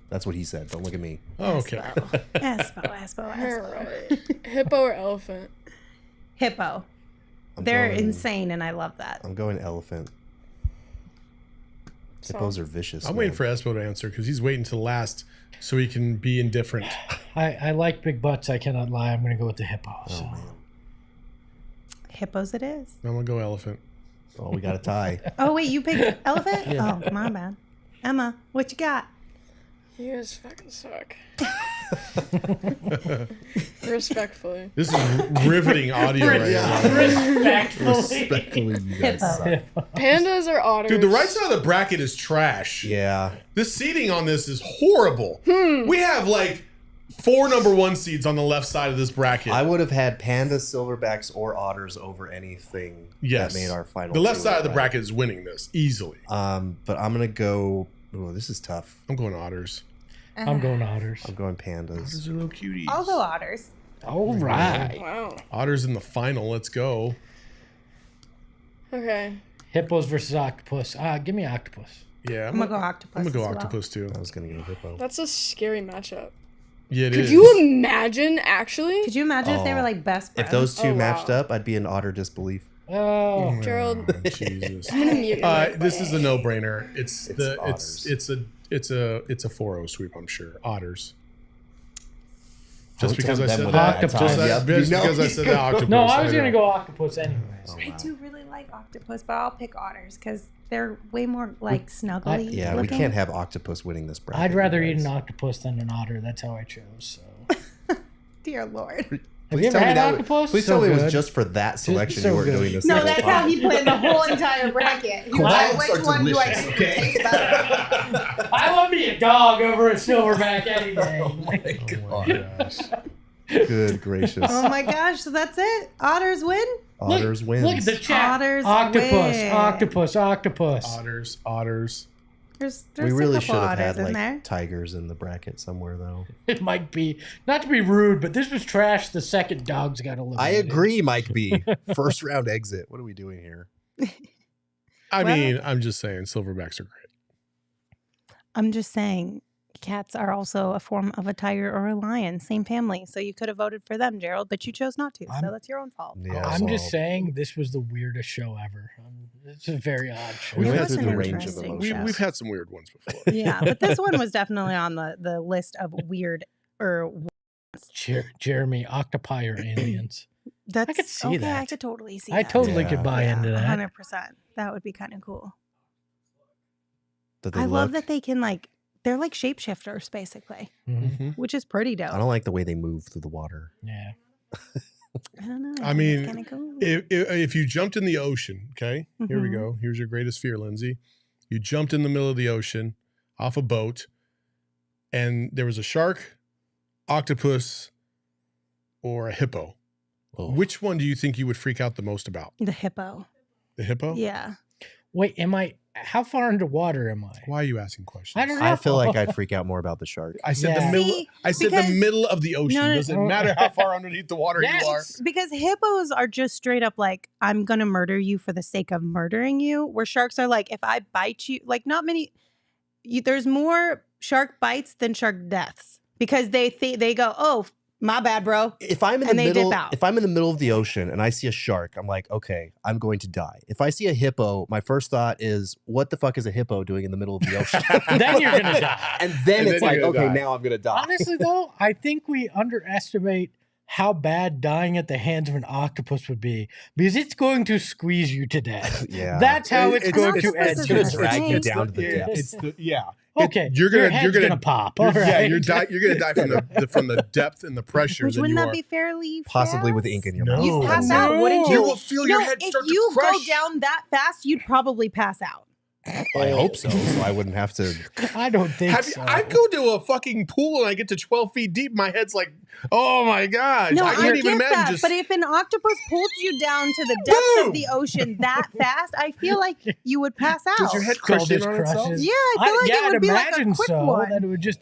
That's what he said. Don't look at me. Oh, okay. Espo. Alright. Hippo or elephant? Hippo. I'm They're going- insane, and I love that. I'm going elephant. Hippos are vicious. I'm man. waiting for Espo to answer because he's waiting to last so he can be indifferent. I like big butts. I cannot lie. I'm gonna go with the hippo. So. Oh, man. Hippos it is. I'm gonna go elephant. Oh, we got a tie. Oh, wait, you picked elephant? Oh, my bad. Emma, what you got? You guys fucking suck. Respectfully. This is riveting audio right now. Respectfully, you guys suck. Pandas or otters? Dude, the right side of the bracket is trash. Yeah. The seating on this is horrible. We have like 4 number 1 seeds on the left side of this bracket. I would have had pandas, silverbacks, or otters over anything Yes. that made our final. The left 2, side of the right? bracket is winning this easily. But I'm gonna go. Oh, this is tough. I'm going otters. I'm going otters. I'm going pandas. These are little cuties. I'll go otters. All right. Wow. Otters in the final. Let's go. Okay. Hippos versus octopus. Give me octopus. Yeah, I'm going to go octopus. I'm gonna go as well. octopus too. I was gonna go hippo. That's a scary matchup. Yeah, it Could is. you imagine, actually? Could you imagine if they were Oh. like best friends? If those two Oh, wow. matched up, I'd be in otter disbelief. Oh. Gerald. Oh, Jesus. I'm gonna mute you. This is a no-brainer. It's otters. it's a 4-0 sweep. I'm sure otters. I Just would because I tempt them said with that. Octopus. Just Yep, because you know I he's said gonna- octopus. No, I was know. going to go octopus anyways. I do really like octopus, but I'll pick otters because they're way more like snuggly. Yeah, we looking. can't have octopus winning this bracket. I'd rather you eat guys. an octopus than an otter. That's how I chose. So. Dear Lord. Have you Please ever tell me had that. octopus? Please So tell me it was good. just for that selection so you weren't good. doing this. No, the whole that's how time. he planned the whole entire bracket. He was like, Dogs which are one do I delicious, think okay? tastes better? I want me a dog over a silverback any day. Oh my gosh. Good gracious. Oh my gosh, so that's it? Otters win? Otters wins. Look at the chat. Otters octopus, win. octopus. Otters. There's we really a should couple have otters had in like there. tigers in the bracket somewhere though. It might be, not to be rude, but this was trash. The second dogs got eliminated. I agree, Mike B. First round exit. What are we doing here? I Well- mean, I'm just saying, silverbacks are great. I'm just saying, cats are also a form of a tiger or a lion, same family. So you could have voted for them, Gerald, but you chose not to. So I'm- that's your own fault. Yeah, I'm just well, saying this was the weirdest show ever. It's a very odd show. We It went was through an the range of interesting emotions. show. We've had some weird ones before. Yeah, but this one was definitely on the list of weird or Jeremy, octopi or aliens? that's could see okay, that. I could totally see I that. totally Yeah. could buy into that. 100%. That would be kind of cool. Did they I love look? that they can they're like shapeshifters basically, Mhm. which is pretty dope. I don't like the way they move through the water. Yeah. I don't know. I mean, kind of cool. If you jumped in the ocean, okay, here we Mhm. go. Here's your greatest fear, Lindsay. You jumped in the middle of the ocean off a boat, and there was a shark, octopus, or a hippo. Oh. Which one do you think you would freak out the most about? The hippo. The hippo? Yeah. Wait, how far underwater am I? Why are you asking questions? I don't know. I feel like I'd freak out more about the shark. I said Yeah. the middle. See, I said the because- middle of the ocean. No, no, Doesn't no. matter how far underneath the water you are. Yes. Because hippos are just straight up like, I'm going to murder you for the sake of murdering you. Where sharks are like, if I bite you, like not many, there's more shark bites than shark deaths. Because they go, oh, my bad, bro. If I'm in the And they dip middle, out. if I'm in the middle of the ocean and I see a shark, I'm like, okay, I'm going to die. If I see a hippo, my first thought is, what the fuck is a hippo doing in the middle of the ocean? Then you're gonna die. And then And it's then like, you're gonna okay, die. now I'm gonna die. Honestly, though, I think we underestimate how bad dying at the hands of an octopus would be because it's going to squeeze you to death. Yeah. That's how it's It's- going to octopus end. is gonna a drag you snake. down to the Yeah, depths. it's the, yeah. Okay, You're gonna your head's gonna pop. All Yeah, right. you're gonna die from the depth and the pressure Which that wouldn't you that are. be fairly Possibly with fast? ink in your No. mouth. You'd pass No. out, wouldn't you? You will feel your No, head if start to you go crush. down that fast, you'd probably pass out. I hope so. So I wouldn't have to. I don't think so. I go to a fucking pool and I get to 12 feet deep. My head's like, oh my gosh. No, I I can't get even imagine that. just. But if an octopus pulled you down to the depths Boom! of the ocean that fast, I feel like you would pass out. Does your head Skull crush in just on itself? crushes. Yeah, I feel like yeah, it would I'd be like a imagine quick so. one. That it would just.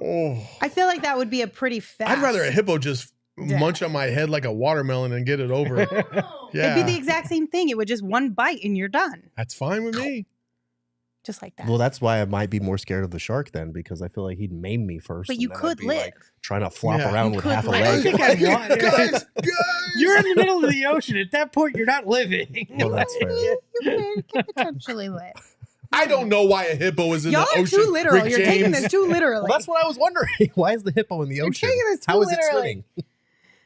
Oh. I feel like that would be a pretty fast. I'd rather a hippo just Yeah. munch on my head like a watermelon and get it over. Yeah. It'd be the exact same thing. It would just one bite and you're done. That's fine with me. Just like that. Well, that's why I might be more scared of the shark then, because I feel like he'd maim me first. But and you then I'd could be, live. like, trying to flop Yeah. around You with could half a live. I don't leg. think I'd want guys. You're in the middle of the ocean. At that point, you're not living. Well, that's fair. You could potentially live. I don't know why a hippo is in Y'all the are ocean. too literal. Rick You're taking James. this too literally. Well, that's what I was wondering. Why is the hippo in the You're ocean? taking this too How is it literally. swimming?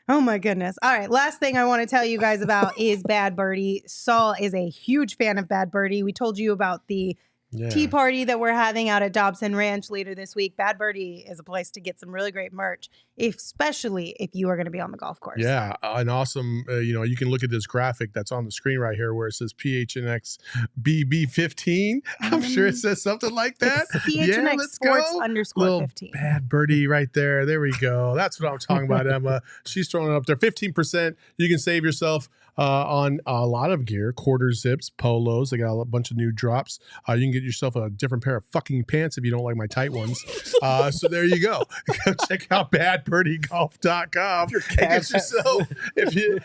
Oh my goodness. All right. Last thing I want to tell you guys about is Bad Birdie. Saul is a huge fan of Bad Birdie. We told you about the tea party that we're having out at Dobson Ranch later this week. Bad Birdie is a place to get some really great merch, especially if you are going to be on the golf course. Yeah, an awesome, you can look at this graphic that's on the screen right here where it says PHNX BB15. I'm sure it says something like that. PHNX Sports _ 15. Bad Birdie right there. There we go. That's what I'm talking about, Emma. She's throwing it up there. 15%. You can save yourself on a lot of gear, quarter zips, polos. They got a bunch of new drops. You can get yourself a different pair of fucking pants if you don't like my tight ones. So there you go. Go check out badbirdiegolf.com. Get yourself, if you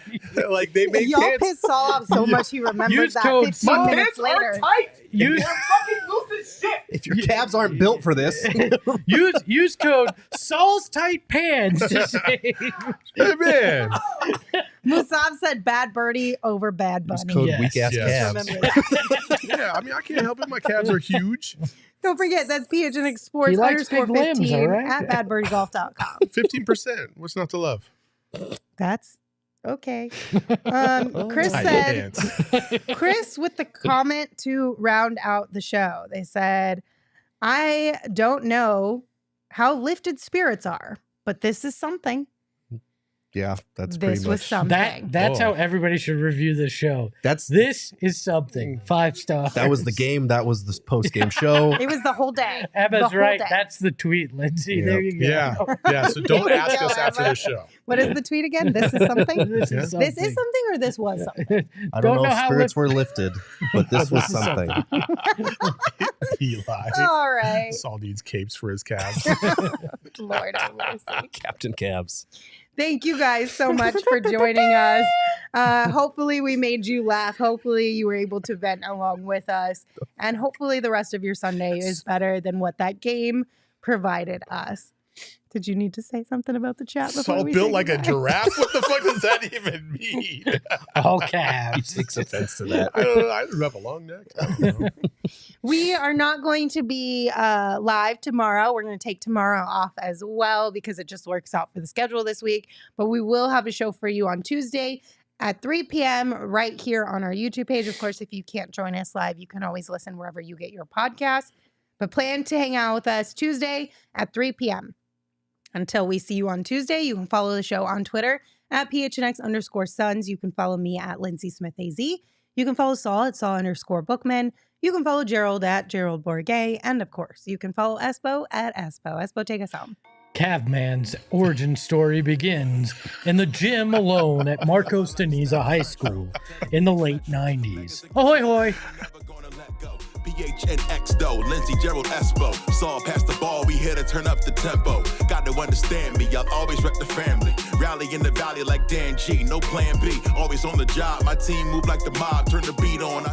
like, they make y'all pants. pissed Saul off so much he remembers that 15 minutes later. They're fucking loose as shit. If your calves aren't built for this, use code Saul's Tight Pants to save. Hey, man. Musab said Bad Birdie over Bad Bunny. it's code Yes. weak ass Yes. calves. Remember that. Yeah, I mean, I can't help it. My calves are huge. Don't forget, that's PHNX Sports He likes _ big limbs, 15 all right? at badbirdygolf.com. 15%. What's not to love? That's okay. Chris Tight said, pants. Chris with the comment to round out the show. They said, I don't know how lifted spirits are, but this is something. Yeah, that's This pretty was much. something. That's how everybody should review this show. This is something. 5 stars. That was the game. That was the post game show. It was the whole day. Emma's The whole right. day. That's the tweet, Lindsay. Yep. There you go. Yeah. So don't There you ask go, us after Emma. the show. What is the tweet again? This is something? This Yeah. is This is something or this was something? I don't know if how spirits were lifted, but this was This is something. Eli. All right. Saul needs capes for his calves. Lord have mercy. Captain Calves. Thank you guys so much for joining us. Hopefully we made you laugh. Hopefully you were able to vent along with us. And hopefully the rest of your Sunday is better than what that game provided us. Did you need to say something about the chat before Saul we built say like a goodbye? giraffe? What the fuck does that even mean? All He calves. takes offense to that. I don't know. I have a long neck. I don't know. We are not going to be live tomorrow. We're going to take tomorrow off as well because it just works out for the schedule this week. But we will have a show for you on Tuesday at 3 p.m. right here on our YouTube page. Of course, if you can't join us live, you can always listen wherever you get your podcast. But plan to hang out with us Tuesday at 3 p.m. Until we see you on Tuesday, you can follow the show on Twitter at PHNX _ Suns. You can follow me at Lindsay Smith AZ. You can follow Saul at Saul _ Bookman. You can follow Gerald at Gerald Bourget. And of course, you can follow Espo at Espo. Espo, take us home. Cavman's origin story begins in the gym alone at Marcos Deniza High School in the late 90s. Ahoy, hoy! PHNX though, Lindsay, Gerald, Espo. Saw past the ball, we here to turn up the tempo. Got to understand me, I'll always rep the family. Rally in the valley like Dan G, no plan B. Always on the job, my team move like the mob, turn the beat on.